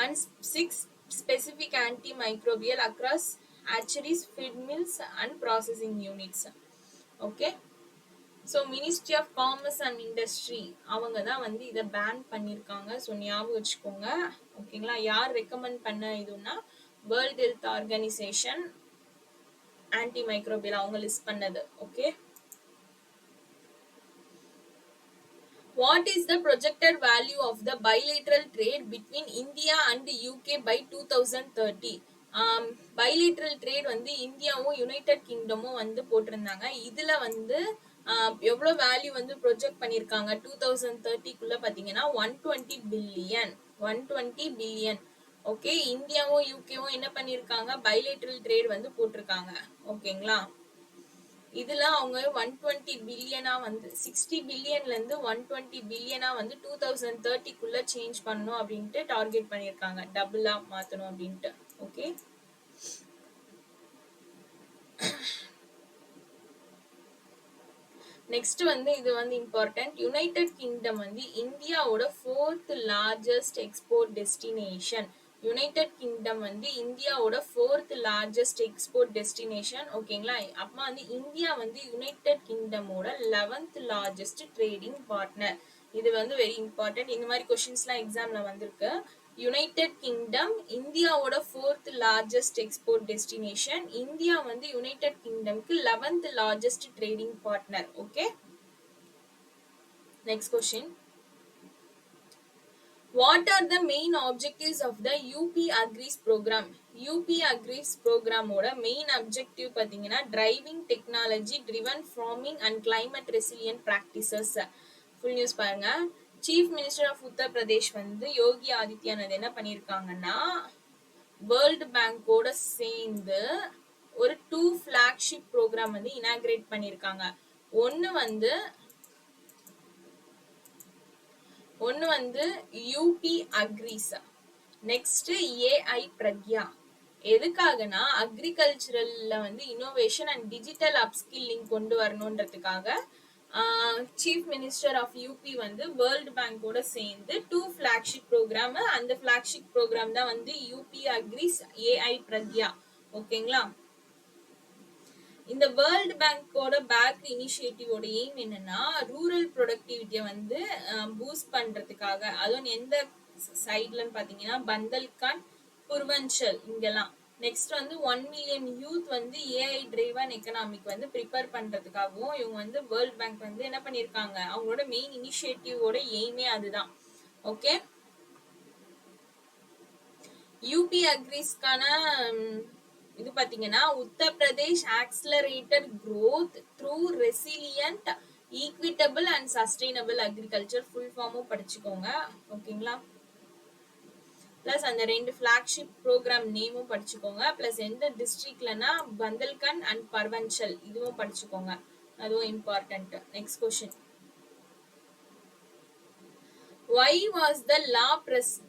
and 6 specific antimicrobial across hatcheries, feed mills and processing units. Okay, so ministry of commerce and industry அவங்க தான் வந்து இதை பேன் பண்ணியிருக்காங்க. ஸோ ஞாபகம் வச்சுக்கோங்க. ஓகேங்களா, யார் ரெக்கமெண்ட் பண்ண இதுன்னா வேர்ல்ட் ஹெல்த் ஆர்கனைசேஷன் ஆன்டிமைக்ரோபியல் அவங்க லிஸ்ட் பண்ணது. Okay, what is the projected value of the bilateral trade between India and UK by 2030? bilateral trade வந்து இந்தியாவும் யுனைடெட் கிங்டமும் வந்து போட்டிருந்தாங்க. இதுல வந்து எவ்வளவு வேல்யூ வந்து ப்ரொஜெக்ட் பண்ணிருக்காங்க 2030க்குள்ள பாத்தீங்கன்னா 120 பில்லியன். ஓகே, இந்தியாவும் யூகேவும் என்ன பண்ணிருக்காங்க, பைலேட்டரல் ட்ரேட் வந்து போட்டிருக்காங்க. ஓகேங்களா, இதுல அவங்க 120 பில்லியனா வந்து 60 பில்லியன்ல இருந்து 120 பில்லியனா வந்து 2030 சேஞ்ச் பண்ணணும் அப்படின்ட்டு டார்கெட் பண்ணிருக்காங்க, டபுளா மாத்தணும் அப்படின்ட்டு. ஓகே, நெக்ஸ்ட் வந்து இது வந்து இம்பார்ட்டன்ட். யுனைடெட் கிங்டம் வந்து இந்தியாவோட 4th largest export destination. United kingdom வந்து இந்தியாவோட 4th லார்ஜஸ்ட் எக்ஸ்போர்ட் டெஸ்டினேஷன். ஓகேங்களா, அப்போ வந்து இந்தியா வந்து யுனைடெட் கிங்டமோட 11th லார்ஜஸ்ட் ட்ரேடிங் பார்ட்னர். இது வந்து வெரி இம்பார்ட்டன்ட். இந்த மாதிரி கொஸ்டின்ஸ்லாம் எக்ஸாம்ல வந்திருக்கு. யுனைடெட் கிங்டம் இந்தியாவோட 4th largest export destination. India வந்து யுனைடெட் கிங்டம்க்கு 11th largest trading partner. Okay, next question. What are the main objectives of the UP Agris program? UP Agris program ஓட main objective பாத்தீங்கன்னா driving technology driven farming and climate resilient practices. Full news பாருங்க. Chief Minister of Uttar Pradesh வந்து யோகி ஆதித்யநாத் என்ன பண்ணிருக்காங்கன்னா world பேங்கோட சேர்ந்து ஒரு 2 flagship program வந்து inaugurate பண்ணிருக்காங்க. ஒன்னு வந்து UP Agris, next AI Pragya. எதுக்காகனா அக்ரிகல்ச்சரல்ல வந்து இனோவேஷன் அண்ட் டிஜிட்டல் அப்ஸ்கில்லிங் கொண்டு வரணும்ன்றதுக்காக சீஃப் மினிஸ்டர் ஆஃப் யூபி வந்து வேர்ல்டு பேங்கோட சேர்ந்து 2 flagship ப்ரோக்ராம், அந்த flagship ப்ரோக்ராம் தான் வந்து யூபி அக்ரிஸ் ஏஐ பிரக்யா. ஓகேங்களா, இந்த வேர்ல்டு பேங்கோட பேக் இனிஷியேட்டிவோட எய்ம் என்னன்னா ரூரல் ப்ரொடக்டிவிட்டியை வந்து பூஸ்ட் பண்றதுக்காக. அதுவும் எந்த சைட்லன்னு பாத்தீங்கன்னா பந்தல்காண்ட், பூர்வஞ்சல் இங்கெல்லாம். நெக்ஸ்ட் வந்து 1 மில்லியன் யூத் வந்து ஏஐ டிரைவன் எக்கனாமிக் வந்து ப்ரிப்பேர் பண்றதுக்காகவும் இவங்க வந்து வேர்ல்ட் பேங்க் வந்து என்ன பண்ணிருக்காங்க, அவங்களோட மெயின் இனிஷியேட்டிவோட எய்மே அதுதான். ஓகே, யூபி அக்ரிஸ்க்கான இது பாத்தீங்கன்னா Uttar Pradesh accelerated growth through resilient equitable and sustainable agriculture. Full ஃபார்மும் படிச்சுக்கோங்க. ஓகேங்களா, பிளஸ் அந்த 2 ஃபிளாக்ஷிப் ப்ரோக்ராம் நேமும் படிச்சுக்கோங்க. பிளஸ் எந்த டிஸ்ட்ரிக்ட்லனா பந்தல்கண்ட் அண்ட் பர்வஞ்சல் இதுவும் படிச்சுக்கோங்க, அதுவும் important. Next question. Why was the La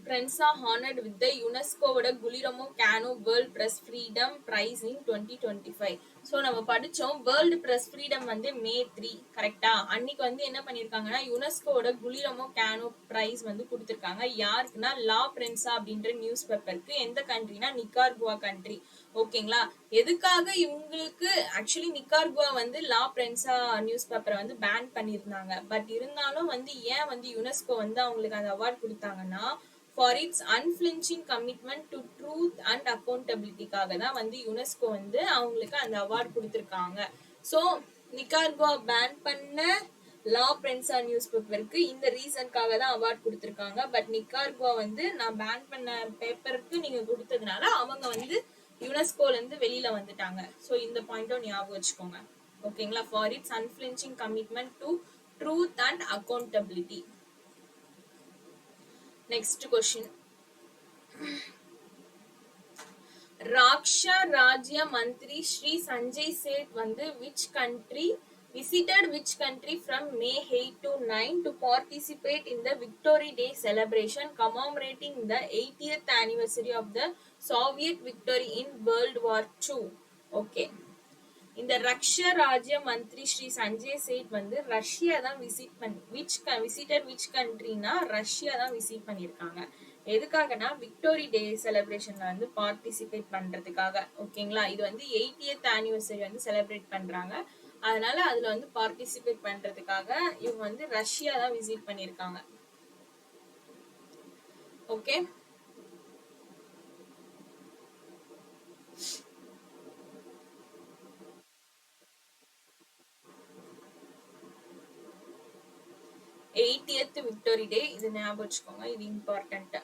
Prensa honored with the UNESCO Guillermo Cano World Press Freedom Prize in 2025? So நம்ம படிச்சோம் வேர்ல்டு பிரஸ் ஃப்ரீடம் வந்து May 3 கரெக்டா. அன்னைக்கு வந்து என்ன பண்ணிருக்காங்கன்னா யுனெஸ்கோட குலிரமோ கேனோ பிரைஸ் வந்து கொடுத்திருக்காங்க. யாருக்குன்னா லா பிரென்சா அப்படின்ற நியூஸ் பேப்பருக்கு. எந்த கண்ட்ரினா நிக்கார்குவா கண்ட்ரி. ஓகேங்களா, எதுக்காக இவங்களுக்கு ஆக்சுவலி நிக்கார்குவா வந்து லா பிரென்சா நியூஸ் பேப்பரை வந்து பேன் பண்ணியிருந்தாங்க. பட் இருந்தாலும் வந்து ஏன் வந்து யுனெஸ்கோ வந்து அவங்களுக்கு அந்த அவார்ட் கொடுத்தாங்கன்னா for its unflinching commitment to truth and அக்கௌண்டபிலிட்டிக்காக தான் வந்து யுனெஸ்கோ வந்து அவங்களுக்கு அந்த அவார்ட் கொடுத்துருக்காங்க. ஸோ நிக்கார்குவா பேன் பண்ண லா பிரென்சா நியூஸ் பேப்பருக்கு இந்த ரீசனுக்காக தான் அவார்ட் கொடுத்துருக்காங்க. பட் நிக்கார்குவா வந்து நான் பேன் பண்ண பேப்பருக்கு நீங்க கொடுத்ததுனால அவங்க வந்து யுனெஸ்கோல இருந்து வெளியில வந்துட்டாங்க. ஸோ இந்த பாயிண்ட்டும் ஞாபகம் வச்சுக்கோங்க. ஓகேங்களா, for its unflinching commitment to truth and accountability. Next question. ராக்ஷா ராஜ்ய மந்திரி ஸ்ரீ சஞ்சய் சேத் வந்து visited which country from May 8 to 9 to participate in the Victory Day celebration commemorating the 80th anniversary of the Soviet victory in World War II? Okay, இந்த ரக்ஷா ராஜ்ய மந்திரி ஸ்ரீ சஞ்சய் சேத் வந்து Russia தான் visited which கண்ட்ரினா Russia தான் visit பண்ணியிருக்காங்க. எதுக்காகனா victory டே செலிப்ரேஷன்ல வந்து participate பண்றதுக்காக. ஓகேங்களா, இது வந்து 80th anniversary வந்து செலிப்ரேட் பண்றாங்க. அதனால அதுல வந்து பார்ட்டிசிபேட் பண்றதுக்காக இவங்க வந்து ரஷ்யா தான் விசிட் பண்ணியிருக்காங்க. ஓகே, எயிட்டியத் விக்டோரி டே, இது ஞாபகம் வச்சுக்கோங்க, இது important.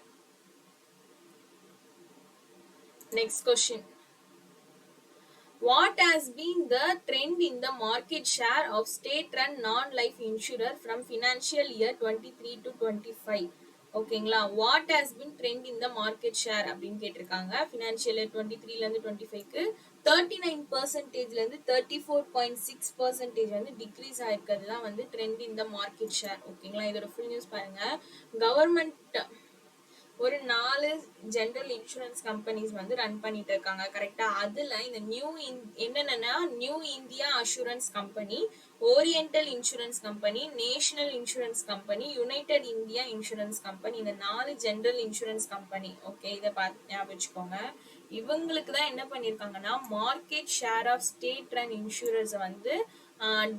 Next question. What has been the trend in the market share of state-run non-life insurer from financial year 23 to 25? ஓகேங்களா. What has been trend in the market share அப்படின்னு கேட்டிருக்காங்க. Financial year 23ல இருந்து 25க்கு 39%ல இருந்து 34.6% வந்து டிக்ரீஸ் ஆயிருக்கிறது தான் வந்து trend in the market share. ஓகேங்களா. இதோட ஃபுல் நியூஸ் பாருங்க. கவர்மெண்ட் ஒரு 4 ஜெனரல் இன்சூரன்ஸ் கம்பெனிஸ் வந்து ரன் பண்ணிட்டு இருக்காங்க. கரெக்டா. அதுல இந்த என்னென்னா new India assurance company, oriental insurance company, national insurance company, United India insurance company, இந்த 4 ஜெனரல் இன்சூரன்ஸ் கம்பெனி. ஓகே, இதை பார்த்து ஞாபகம் வச்சுக்கோங்க. இவங்களுக்கு தான் என்ன பண்ணிருக்காங்கன்னா market share of state run insurance வந்து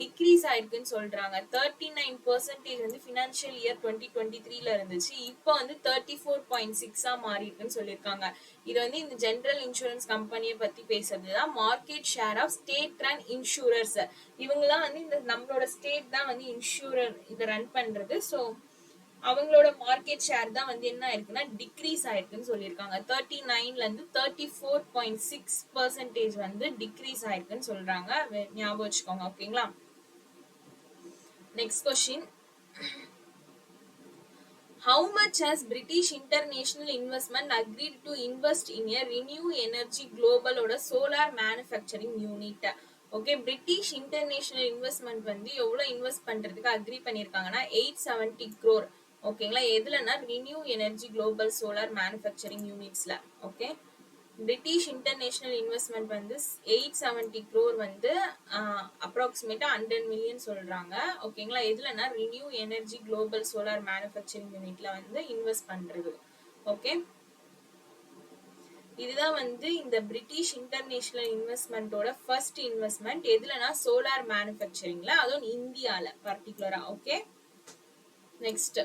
டிக்ரீஸ் ஆயிருக்குன்னு சொல்றாங்க. 39% வந்து ஃபினான்ஷியல் இயர் 2023ல இருந்துச்சு. இப்போ வந்து 34.6 மாறி இருக்குன்னு சொல்லியிருக்காங்க. இது வந்து இந்த ஜெனரல் இன்சூரன்ஸ் கம்பெனியை பத்தி பேசுறதுதான் market share of state run insurers. இவங்கலாம் வந்து இந்த நம்மளோட ஸ்டேட் தான் வந்து இன்சூரர் இதை ரன் பண்றது. ஸோ அவங்களோட மார்க்கெட் ஷேர் தான் வந்து என்ன ஆயிருக்குன்னா டிக்ரீஸ் ஆயிருக்குன்னு சொல்லியிருக்காங்க. 39ல இருந்து 34.6% வந்து டிக்ரீஸ் ஆயிருக்குன்னு சொல்றாங்க. ஞாபகம் வச்சுக்கோங்க. ஓகேங்களா. Next question. How much has British International Investment agreed to invest in a Renew Energy Global ஓட solar manufacturing unit? Okay, British international investment வந்து எவ்வளவு இன்வெஸ்ட் பண்றதுக்கு அக்ரி பண்ணிருக்காங்கன்னா 870 crore. ஓகேங்களா. எதுலன்னா renew energy global solar manufacturing யூனிட்ஸ்ல. Okay, British international investment வந்து 870 crore வந்து அப்ராக்சிமேட்டா 100 million சொல்றாங்க. ஓகேங்களா. எதுலன்னா ரினியூ எனர்ஜி குளோபல் சோலார் மேனுஃபேக்சரிங் யூனிட்ல வந்து இன்வெஸ்ட் பண்றது. ஓகே, இதுதான் வந்து இந்த பிரிட்டிஷ் இன்டர்நேஷனல் இன்வெஸ்ட்மெண்டோட ஃபர்ஸ்ட் இன்வெஸ்ட்மெண்ட். எதுலனா சோலார் மேனுஃபேக்சரிங்ல, அதுவும் இந்தியால பர்டிகுலரா. Okay, next.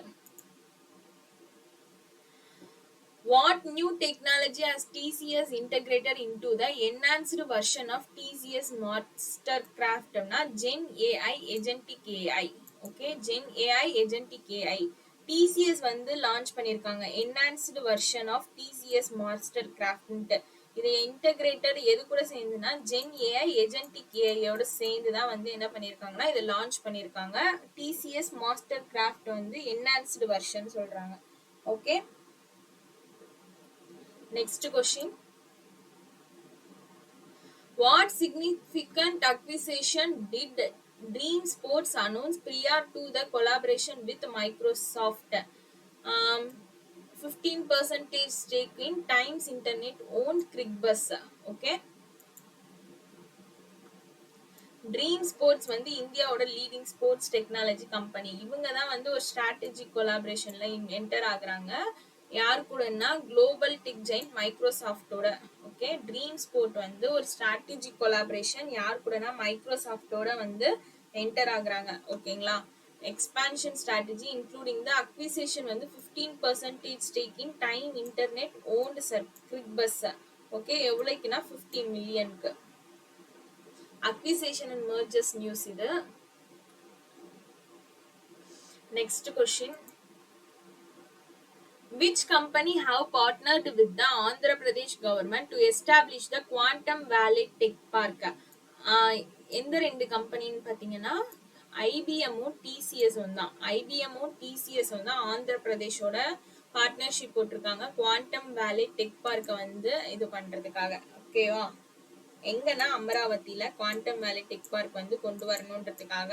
What new technology has TCS integrated into the enhanced version of TCS Mastercraft? Gen AI Agentic AI. Okay, Gen AI Agentic AI. TCS வந்து லான்ச் பண்ணிருக்காங்க enhanced version of TCS Mastercraft. இதை integrated எது கூட சேர்ந்துன்னா Gen AI Agentic AI யோட சேர்ந்து தான் வந்து என்ன பண்ணிருக்காங்கன்னா இதை லான்ச் பண்ணிருக்காங்க. TCS Mastercraft வந்து enhanced version சொல்றாங்க. Okay, next question. What significant acquisition did Dream Sports announce prior to the collaboration with Microsoft? 15% stake in Times Internet owned Crickbus. Okay, dream sports வந்து இந்தியாவோட லீடிங் ஸ்போர்ட்ஸ் டெக்னாலஜி கம்பெனி. இவங்க தான் வந்து ஒரு strategic கொலாபரேஷன்ல enter ஆகுறாங்க. யார் கூடன்னா global tech giant மைக்ரோசாஃப்டோட. ஓகே, ட்ரீம் ஸ்போர்ட் வந்து ஒரு ஸ்ட்ராட்டஜிக் கொலாபரேஷன் யார் கூடனா மைக்ரோசாஃப்டோட வந்து என்டர் ஆகுறாங்க. ஓகேங்களா. Expansion strategy including the acquisition வந்து 15% stake in Time Internet owned Cricbuzz. Okay, எவ்வளவுக்குன்னா 50 million. Acquisition and mergers news இது. Next question. Which company have partnered with the Andhra Pradesh government to establish the Quantum Valley Tech Park? எந்த ரெண்டு கம்பெனின்னு பார்த்தீங்கன்னா ஐபிஎம்மும் டிசிஎஸும் தான். ஐபிஎம்மும் டிசிஎஸும் தான் Andhra பிரதேஷோட partnership போட்டிருக்காங்க quantum வேலி tech பார்க்கை வந்து இது பண்றதுக்காக. ஓகேவா. எங்கன்னா அமராவதியில குவாண்டம் வேலி டெக் பார்க் வந்து கொண்டு வரணும்ன்றதுக்காக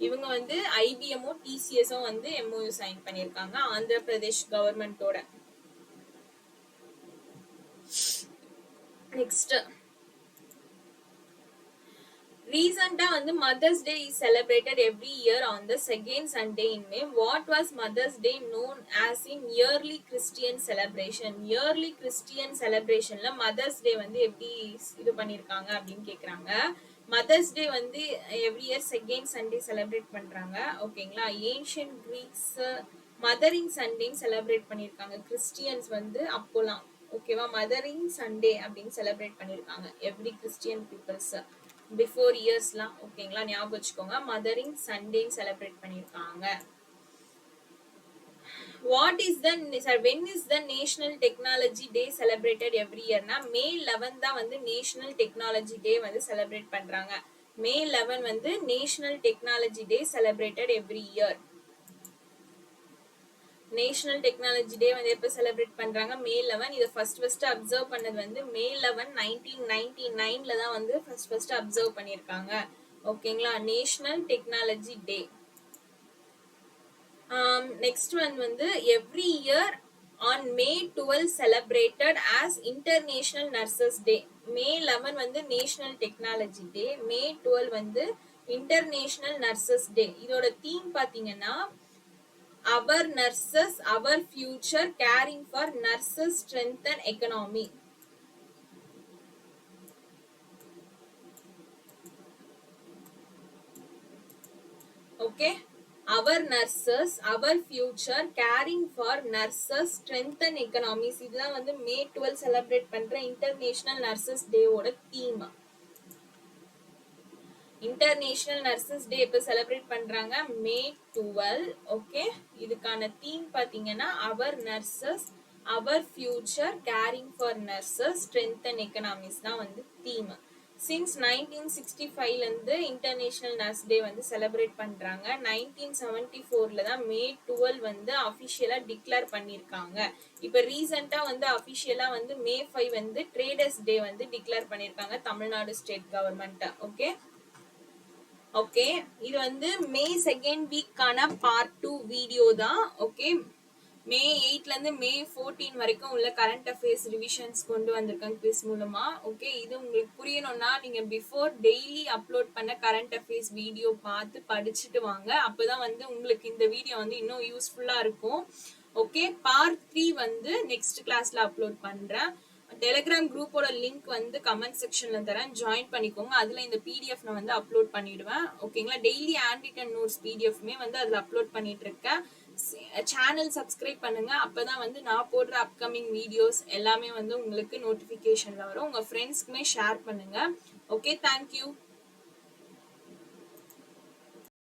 இவங்க வந்து ஐபிஎம்மும் டிசிஎஸும் வந்து எம்ஓயு சைன் பண்ணிருக்காங்க ஆந்திர பிரதேஷ் கவர்மெண்டோட. நெக்ஸ்ட். ரீசெண்டா வந்து Mother's Day is celebrated every year on the second Sunday in May. What was Mother's Day known as in early Christian celebration? Early Christian செலிப்ரேஷன்ல மதர்ஸ் டே வந்து எப்படி இது பண்ணிருக்காங்க அப்படின்னு கேக்குறாங்க. மதர்ஸ் டே வந்து every year second Sunday celebrate பண்றாங்க. ஓகேங்களா. ஏன்ஷியன் கிரீக்ஸ் மதரிங் சண்டேன்னு செலிப்ரேட் பண்ணிருக்காங்க. கிறிஸ்டியன்ஸ் வந்து அப்போலாம். ஓகேவா, மதரிங் சண்டே அப்படின்னு செலிப்ரேட் பண்ணிருக்காங்க எவ்ரி கிறிஸ்டியன் பீப்புள்ஸ் பிஃபோர் இயர்ஸ்லாம். ஓகேங்களா, ஞாபகம் வச்சுக்கோங்க. மதரிங் சண்டே செலிப்ரேட் பண்ணிருக்காங்க. When is the National Technology Day celebrated every year? May 11 தான் வந்து நேஷனல் டெக்னாலஜி டே வந்து செலிப்ரேட் பண்றாங்க. May 11 வந்து நேஷனல் டெக்னாலஜி டே celebrated every year. National Technology டே வந்து எப்போ செலிப்ரேட் பண்றாங்க? மே 11. இதை ஃபர்ஸ்ட் அப்சர்வ் பண்ணது வந்து மே 11 1999ல தான் வந்து ஃபர்ஸ்ட் அப்சர்வ் பண்ணியிருக்காங்க. ஓகேங்களா? National Technology Day. Next one வந்து every year on May 12 celebrated as International Nurses Day. May 11 வந்து நேஷனல் டெக்னாலஜி டே, மே 12 வந்து இன்டர்நேஷனல் நர்சஸ் டே. இதோட தீம் பாத்தீங்கன்னா our nurses, our future, caring for nurses, strengthen economy. Okay, our nurses, our future, caring for nurses, strengthen economies. இதுதான் வந்து மே 12 celebrate பண்ற international Nurses டே ஓட theme. International Nurses டே இப்போ celebrate பண்றாங்க மே 12. Okay, இதுக்கான தீம் பாத்தீங்கன்னா our nurses, our future, caring for nurses, strengthen economies தான் வந்து தீம். சின்ஸ் 1965ல இருந்து இன்டர்நேஷனல் நர்ஸ் டே வந்து செலிப்ரேட் பண்றாங்க. 1974ல தான் மே 12 வந்து அபிஷியலா டிக்ளேர் பண்ணிருக்காங்க. இப்ப ரீசெண்டா வந்து அபிஷியலா வந்து மே 5 வந்து ட்ரேடர்ஸ் டே வந்து டிக்ளேர் பண்ணிருக்காங்க Tamil Nadu state government. Okay okay, இது வந்து மே 2nd வீக்கான பார்ட் 2 வீடியோ தான். ஓகே, மே 8ல இருந்து மே 14 வரைக்கும் உள்ள கரண்ட் அஃபேர்ஸ் ரிவிஷன்ஸ் கொண்டு வந்திருக்காங்க குவிஸ் மூலமா. ஓகே, இது உங்களுக்கு புரியணும்னா நீங்க பிஃபோர் டெய்லி அப்லோட் பண்ண கரண்ட் அஃபேர்ஸ் வீடியோ பார்த்து படிச்சுட்டு வாங்க. அப்பதான் வந்து உங்களுக்கு இந்த வீடியோ வந்து இன்னும் யூஸ்ஃபுல்லா இருக்கும். ஓகே, பார்ட் 3 வந்து நெக்ஸ்ட் கிளாஸ்ல அப்லோட் பண்றேன். டெலிகிராம் குரூப்போட லிங்க் வந்து கமெண்ட் செக்ஷன்ல தரேன், ஜாயின் பண்ணிக்கோங்க. அதுல இந்த பிடிஎஃப் நான் வந்து அப்லோட் பண்ணிடுவேன். ஓகேங்களா? டெய்லி ஹேண்ட் ரிட்டன் நோட்ஸ் பிடிஎஃப்மே வந்து அதுல அப்லோட் பண்ணிட்டு இருக்கேன். சேனல் சப்ஸ்கிரைப் பண்ணுங்க, அப்பதான் வந்து நான் போடுற அப்கமிங் வீடியோஸ் எல்லாமே வந்து உங்களுக்கு நோட்டிபிகேஷன்ல வரும். உங்க ஃப்ரெண்ட்ஸ்க்குமே ஷேர் பண்ணுங்க. Okay, thank you.